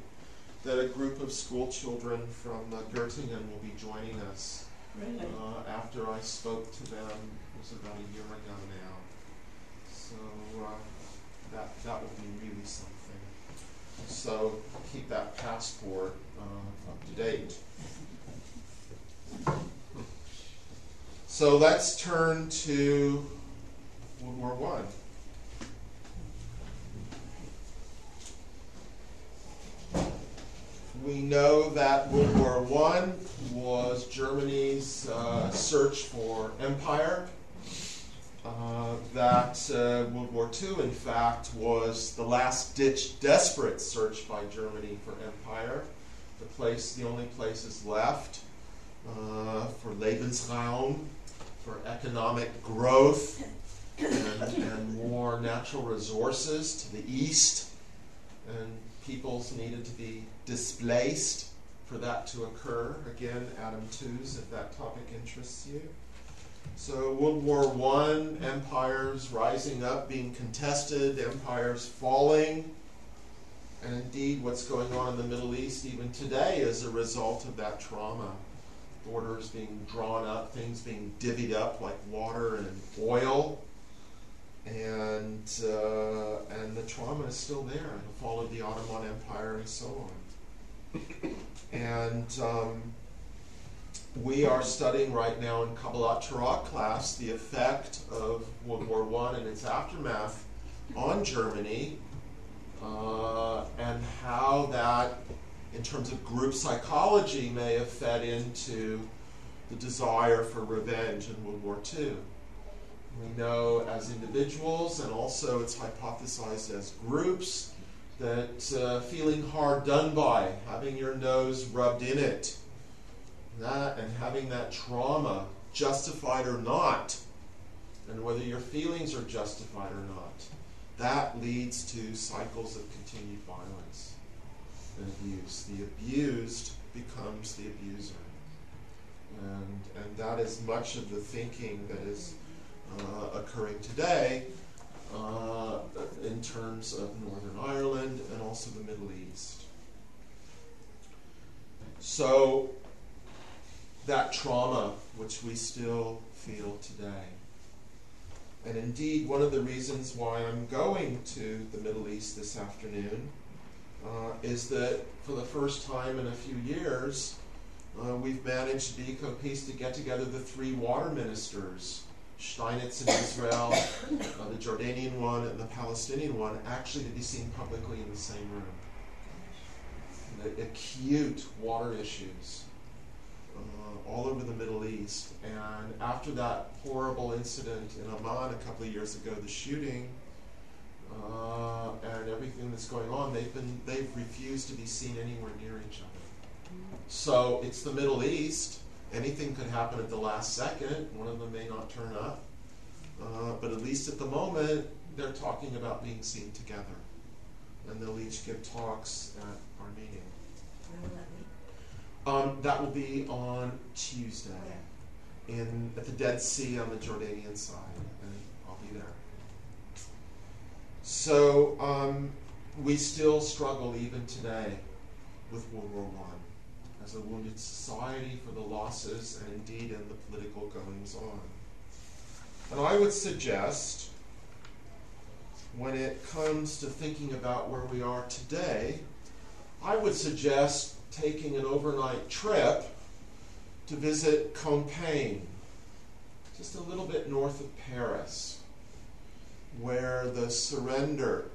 that a group of school children from Göttingen will be joining us. Really? After I spoke to them, it was about a year ago now. So that will be really something. So keep that passport up to date. So let's turn to World War I. We know that World War I was Germany's search for empire. That World War II, in fact, was the last-ditch desperate search by Germany for empire. the only places left for Lebensraum, for economic growth and more natural resources to the east, and peoples needed to be displaced for that to occur. Again, Adam Tooze, if that topic interests you. So World War I, empires rising up, being contested, empires falling, and indeed what's going on in the Middle East even today is a result of that trauma. Borders being drawn up, things being divvied up like water and oil, and the trauma is still there, the fall of the Ottoman Empire and so on. And we are studying right now in Kabbalat Torah class the effect of World War I and its aftermath on Germany, and how that, in terms of group psychology, may have fed into the desire for revenge in World War II. We know as individuals, and also it's hypothesized as groups, that feeling hard done by, having your nose rubbed in it, that and having that trauma, justified or not, and whether your feelings are justified or not, that leads to cycles of continued violence and abuse. The abused becomes the abuser. And that is much of the thinking that is occurring today in terms of Northern Ireland and also the Middle East. So that trauma which we still feel today. And indeed, one of the reasons why I'm going to the Middle East this afternoon is that for the first time in a few years, we've managed at EcoPeace to get together the three water ministers, Steinitz in Israel, the Jordanian one, and the Palestinian one, actually to be seen publicly in the same room. The acute water issues all over the Middle East. And after that horrible incident in Amman a couple of years ago, the shooting, and everything that's going on, they've refused to be seen anywhere near each other. So it's the Middle East. Anything could happen at the last second. One of them may not turn up. But at least at the moment, they're talking about being seen together. And they'll each give talks at our meeting. That will be on Tuesday at the Dead Sea on the Jordanian side. And I'll be there. So we still struggle even today with World War I as a wounded society for the losses and indeed in the political goings on. And I would suggest, when it comes to thinking about where we are today, I would suggest taking an overnight trip to visit Compiègne, just a little bit north of Paris, where the surrender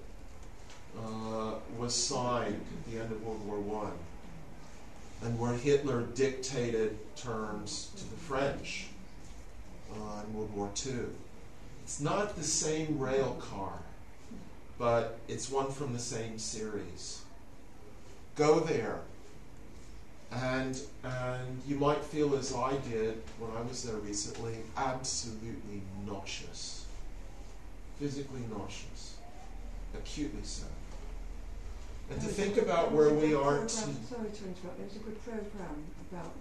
was signed at the end of World War I, and where Hitler dictated terms to the French in World War II. It's not the same rail car, but it's one from the same series. Go there, and you might feel as I did when I was there recently, absolutely nauseous. Physically nauseous. Acutely so. And to think about where we are to... Sorry to interrupt, there was a good program about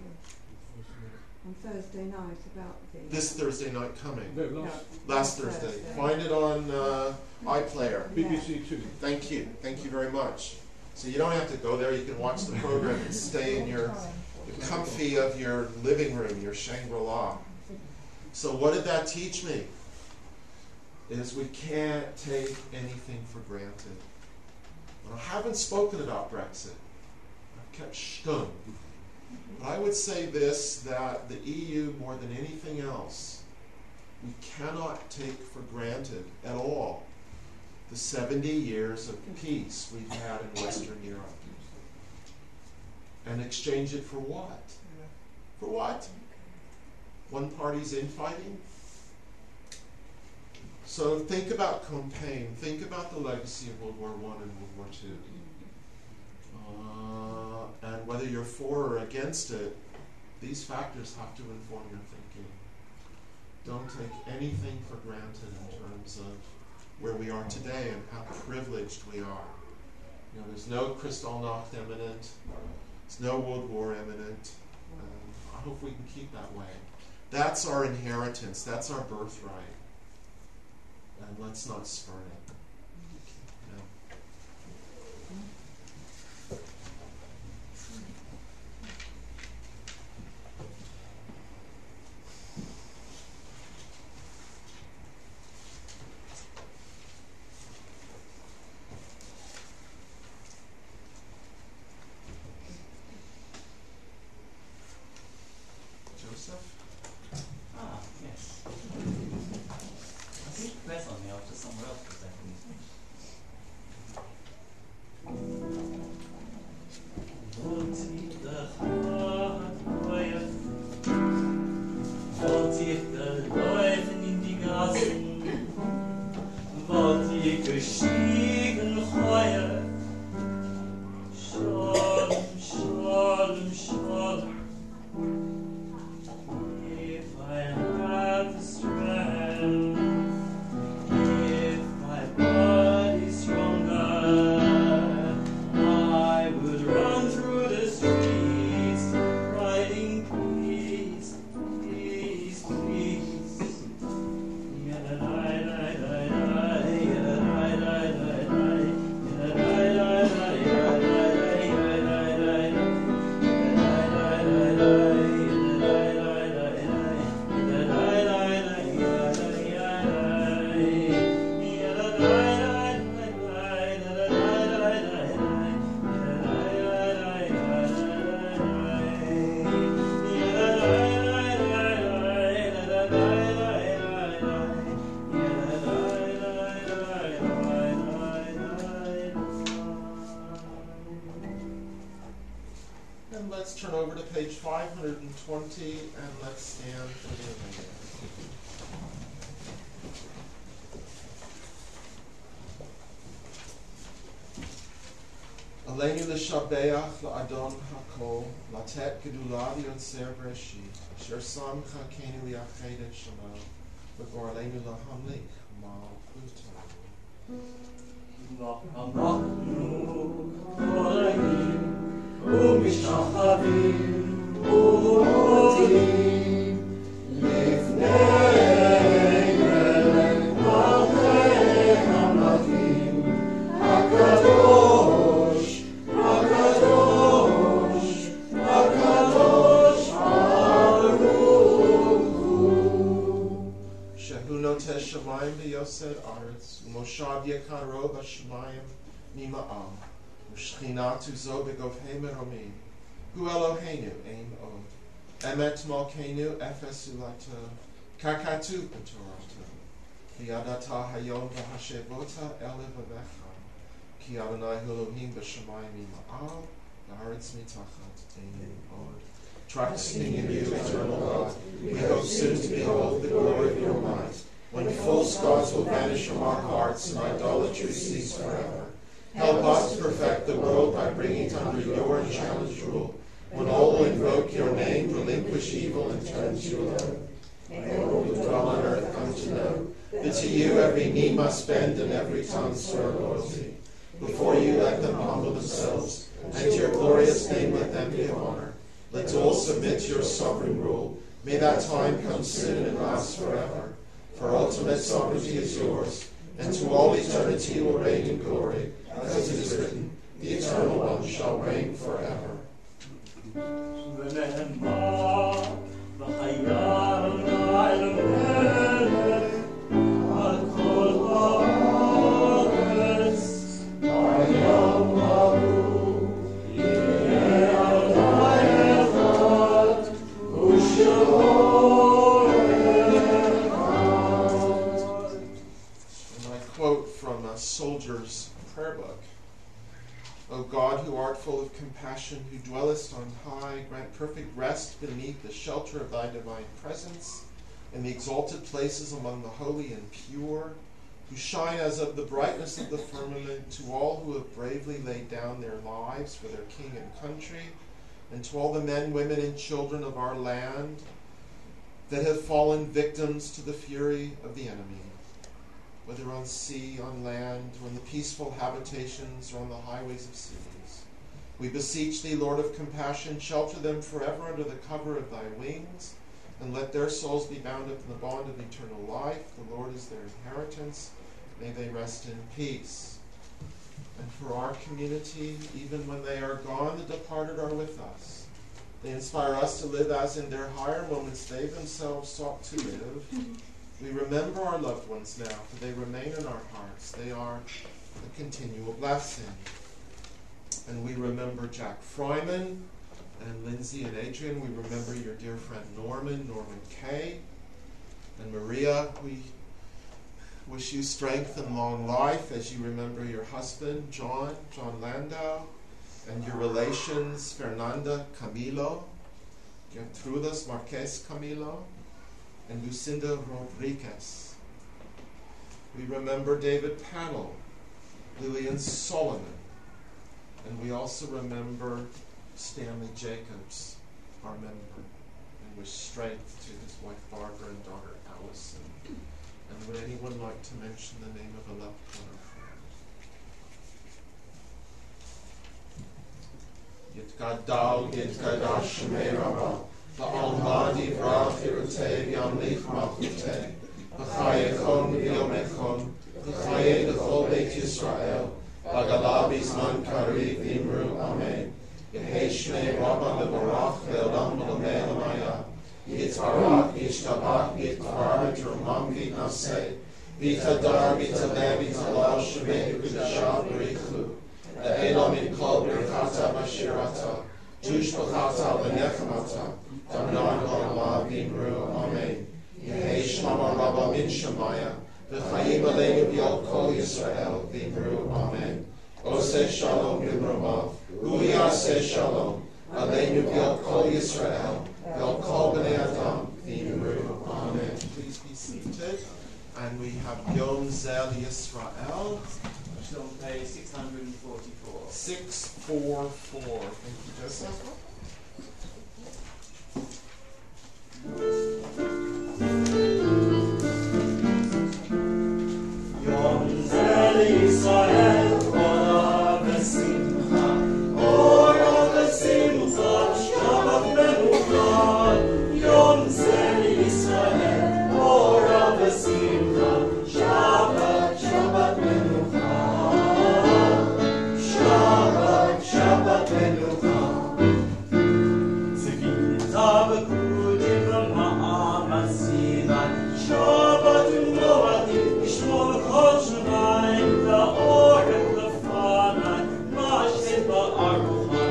on Thursday night about the... This Thursday night coming. No, Last Thursday. Find it on iPlayer. BBC Two. Thank you. Thank you very much. So you don't have to go there. You can watch the program and stay in the comfy of your living room, your Shangri-La. So what did that teach me? Is we can't take anything for granted. And I haven't spoken about Brexit. I've kept stum. But I would say this, that the EU, more than anything else, we cannot take for granted at all the 70 years of peace we've had in Western Europe. And exchange it for what? For what? One party's infighting? So think about Compiègne. Think about the legacy of World War I and World War II. And whether you're for or against it, these factors have to inform your thinking. Don't take anything for granted in terms of where we are today and how privileged we are. You know, there's no Kristallnacht imminent. There's no World War imminent. I hope we can keep that way. That's our inheritance. That's our birthright. And let's not spurn it. No. Joseph? Ah, yes. I think press on me after somewhere else for a second. Wollt ihr läufen in die Gassen? Wollt ihr gestiegen heuer? Shalom, shalom, shalom. If I had the strength, if my body's stronger, I would run through the streets, writing peace, peace, peace. And let's turn over to page 520 and let's stand for the Alleluia. Aleinu l'shabeach la'adon hakol, latet gedula v'yotzer b'reshit, asher sam chakenu li'ached et shemo, v'goraleinu lahamlik malchuto. ומשתחווים ומודים לפני מלך המלכים הקדוש, הקדוש, הקדוש ברוך הוא. Shehu noteh shamayim v'yosed aretz, u'moshav yekaro b'shamayim nima'am. Shchinatu zo begofhe meromim. Hu Eloheinu ein od. Emet malkeinu efes ulato. Kakatu b'torato. Ki yadata hayom v'hashevota ele v'vecha. Ki Adonai Elohim b'shamayim ima'al. V'aretz mitachat ein od. Trusting in you, eternal God, we hope soon to behold the glory of your might, when false gods will vanish from our hearts and idolatry cease forever. Help us to perfect the world by bringing it under your unchallenged rule. When all will invoke your name, relinquish evil, and turn to you alone. May all who dwell on earth come to know that to you every knee must bend and every tongue swear loyalty. Before you let them humble themselves, and to your glorious name let them give honor. Let all submit to your sovereign rule. May that time come soon and last forever. For ultimate sovereignty is yours, and to all eternity you will reign in glory. As it is written, the Eternal One shall reign forever. Soldier's prayer book. O God, who art full of compassion, who dwellest on high, grant perfect rest beneath the shelter of thy divine presence, in the exalted places among the holy and pure, who shine as of the brightness of the firmament to all who have bravely laid down their lives for their king and country, and to all the men, women, and children of our land that have fallen victims to the fury of the enemy, whether on sea, on land, or in the peaceful habitations, or on the highways of cities. We beseech thee, Lord of compassion, shelter them forever under the cover of thy wings, and let their souls be bound up in the bond of eternal life. The Lord is their inheritance. May they rest in peace. And for our community, even when they are gone, the departed are with us. They inspire us to live as in their higher moments they themselves sought to live. We remember our loved ones now, for they remain in our hearts. They are a continual blessing. And we remember Jack Fryman and Lindsay and Adrian. We remember your dear friend Norman Kay, and Maria. We wish you strength and long life as you remember your husband, John Landau, and your relations, Fernanda Camilo, Gertrudis Marquez Camilo, and Lucinda Rodriguez. We remember David Pannell, Lillian Solomon, and we also remember Stanley Jacobs, our member, and wish strength to his wife Barbara and daughter Allison. And would anyone like to mention the name of a loved one or friend? Yitgadal Yitgadal Shemei Rabbah, Ba'almadi Vra'chirutei Yamlich Machutei, B'chayekon V'yomechon, B'chayei L'chol Beit Yisrael, B'gala B'zman Kariv Imru Amen. Yehei Shmei Rabbah Levorach Ve'olam L'mei L'maya. Yitvarach, Yishtabach, Yitkvar, Yitrumam, Yitnaseh, Vitadar, Vitaleh, Vitalal, Shemei, Kudashah, Berichu, Elam in Kol, Berchata, Bashirata, Tushbachata, Lenechmata, Damnan, Halamah, Vimru, Amen. Yehei Shmama Rabba Min Shemaya, V'chayim Aleinu B'yod Kol Yisrael, Vimru, Amen. Oseh Shalom, Yimromav, Hu Yaseh Shalom, Aleinu B'yod Kol Yisrael, B'yod Kol B'nei Adam, V'imru, Amen. Please be seated. And we have Yom Zel Yisrael. Still on page 644. 644. Thank you, Joseph. Yom Zel Yisrael, Ora V'Simcha, Ora V'Simcha, Shabbat Menucha. Yom Zel Yisrael, Ora V'Simcha, Shabbat Menucha. Shabbat Menucha. Tzivita v'kudim ma'amasinai, Shabbat u'noatim, Yishmor chol shamayim, V'orech lefanai, Ma'aseh ba'arucha,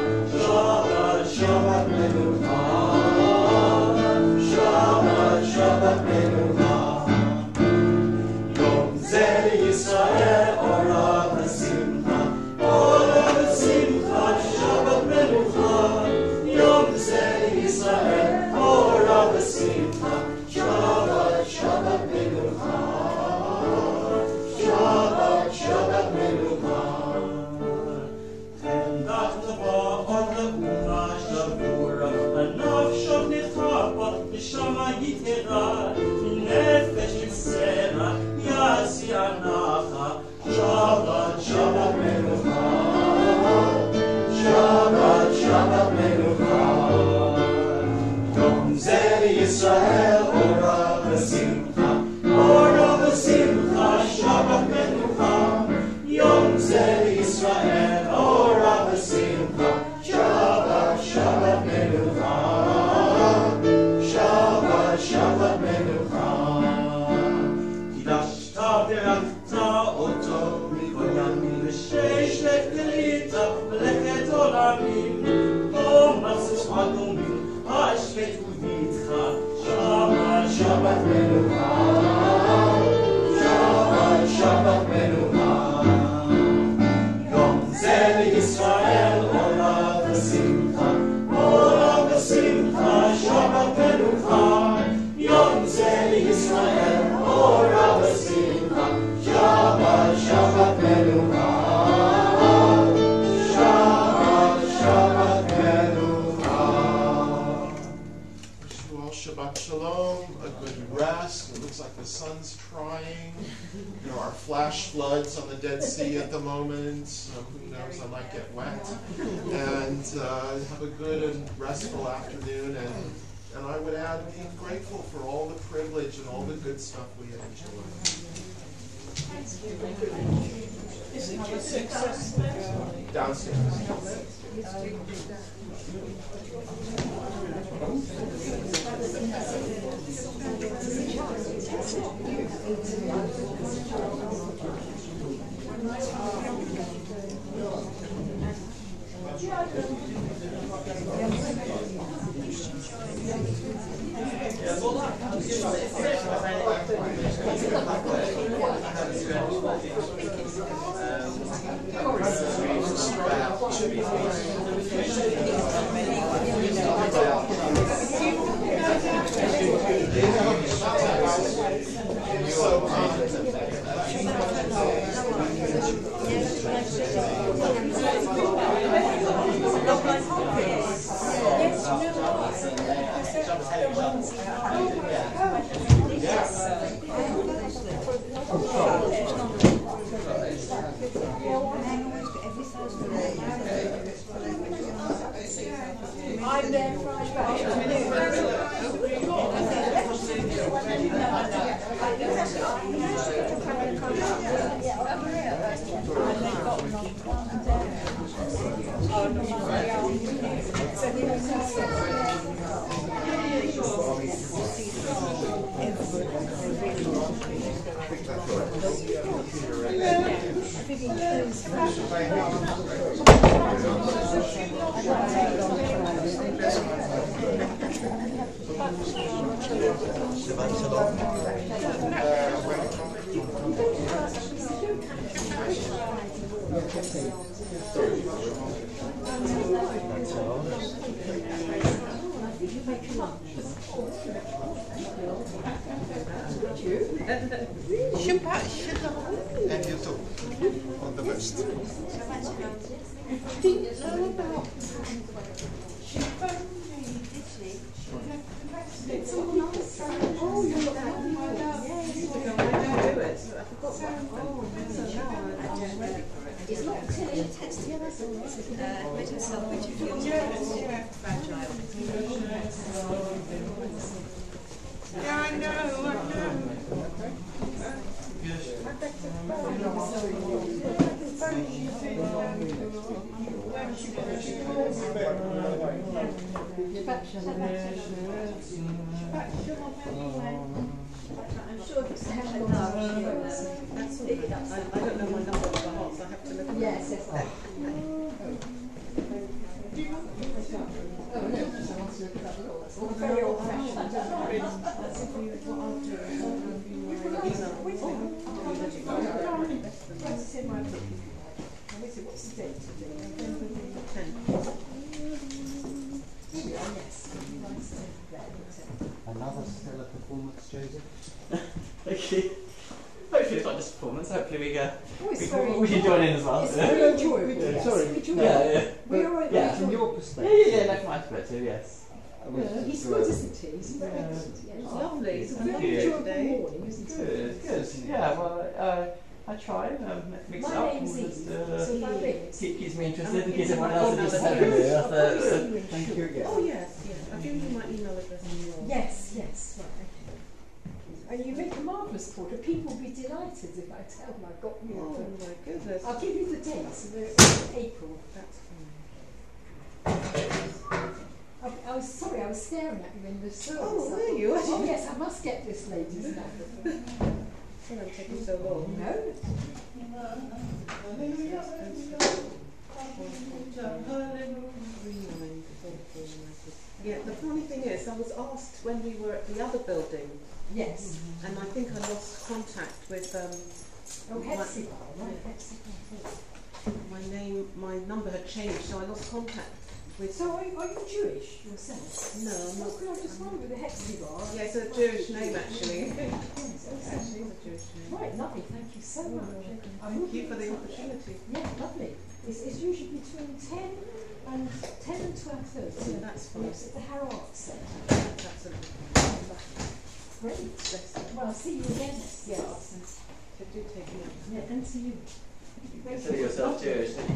Shabbat Menucha. Shabbat Menucha. Yom Zel Yisrael, Ora V'Simcha, Ora V'Simcha, Shabbat Menucha. Yom Zel Yisrael, Ora V'Simcha, Shabbat Menucha. Shabbat Menucha. Chendat Ba'ot Le'uma Shavura, Anaf Shav Nechapa, Neshama Yitera, Shabbat Shalom, a good rest. It looks like the sun's trying. There are flash floods on the Dead Sea at the moment, so who knows, I might get wet. And have a good and restful afternoon. And I would add, being grateful for all the privilege and all the good stuff we have enjoyed. Is it successful? Downstairs. I'm there And you too. All the best. Didn't know about it's all nice. Oh, you're not it's not until you text the other made herself which you feel fragile. Yeah, I know. I'm sure it's enough. That's all. I don't know my number of the hearts. I have to look. Yes, yes. Very old fashioned. That's if you what I'll do. It's in my book. What's the date today? Yes. Another stellar performance, Joseph. Thank you. Hopefully it's not just performance. Hopefully we can join in as well. It's very enjoyable. Yes. Sorry. Yeah. We're all right. Yeah. From your Yeah, perspective. no, from my perspective, yes. He's good, isn't he? He's very good. It's lovely. It's a Thank very you. enjoyable morning, isn't it? Good. Yeah. Well, I try and mix it My up. name's and Eve, just, so if I ring, keeps me interested and keeps everyone Oh, else no, interested. that's Thank you again. Oh yes, yes. I've given you my email address and your. yes, right, okay. And you make a marvellous portrait. People will be delighted if I tell them I've got you. Oh my goodness. I'll give you the dates. April. That's fine. I was sorry, I was staring at you in the service. Oh, were you? Oh yes, I must get this lady's number. Sorry I'm taking so long. No. Yeah, the funny thing is, I was asked when we were at the other building, Yes. and I think I lost contact with Oh, Hepzibah, right? Hepzibah. my number had changed, so I lost contact with. So are you Jewish yourself? No, I'm not. I just wondered with the Hepzibah. Yeah, it's a Jewish name actually. Yes, It's actually a Jewish name. right, lovely. Thank you so much. Thank you for the opportunity. Yeah, lovely. It's usually between 10 and 12:30. Yeah, that's fine. It's at the Harrow Arts Centre. That's absolutely fine. Great. Bless you. Well, I'll see you again. Yes. So do take me up. Yeah, and see you. Consider yourself Jewish, then you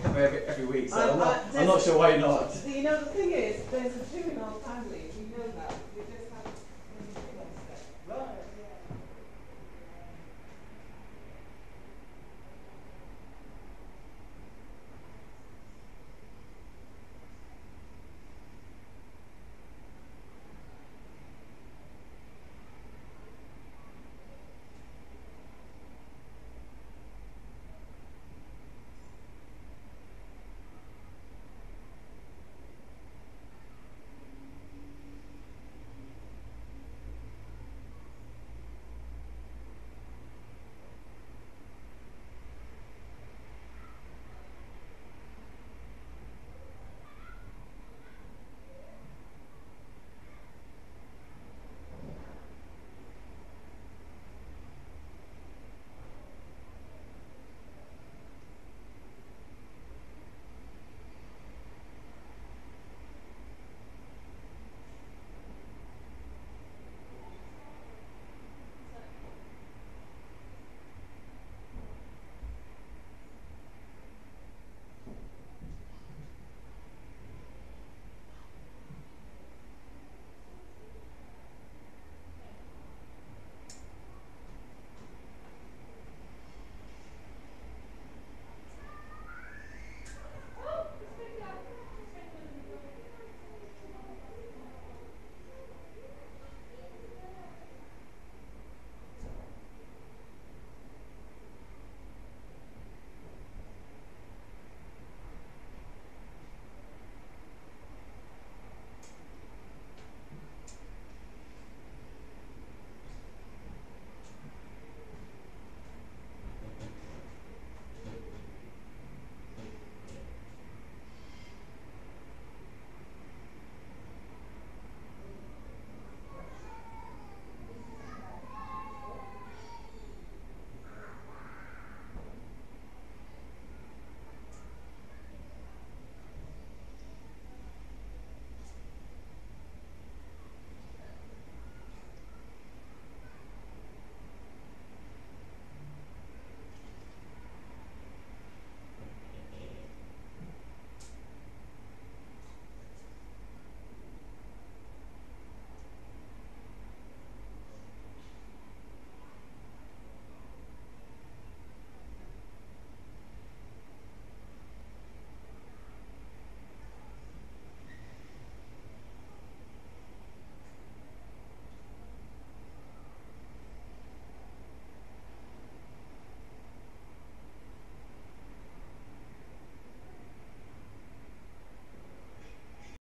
come here every week, so I'm there's- not sure why not. You know, the thing is, there's a Jew in our family. We know that. We just haven't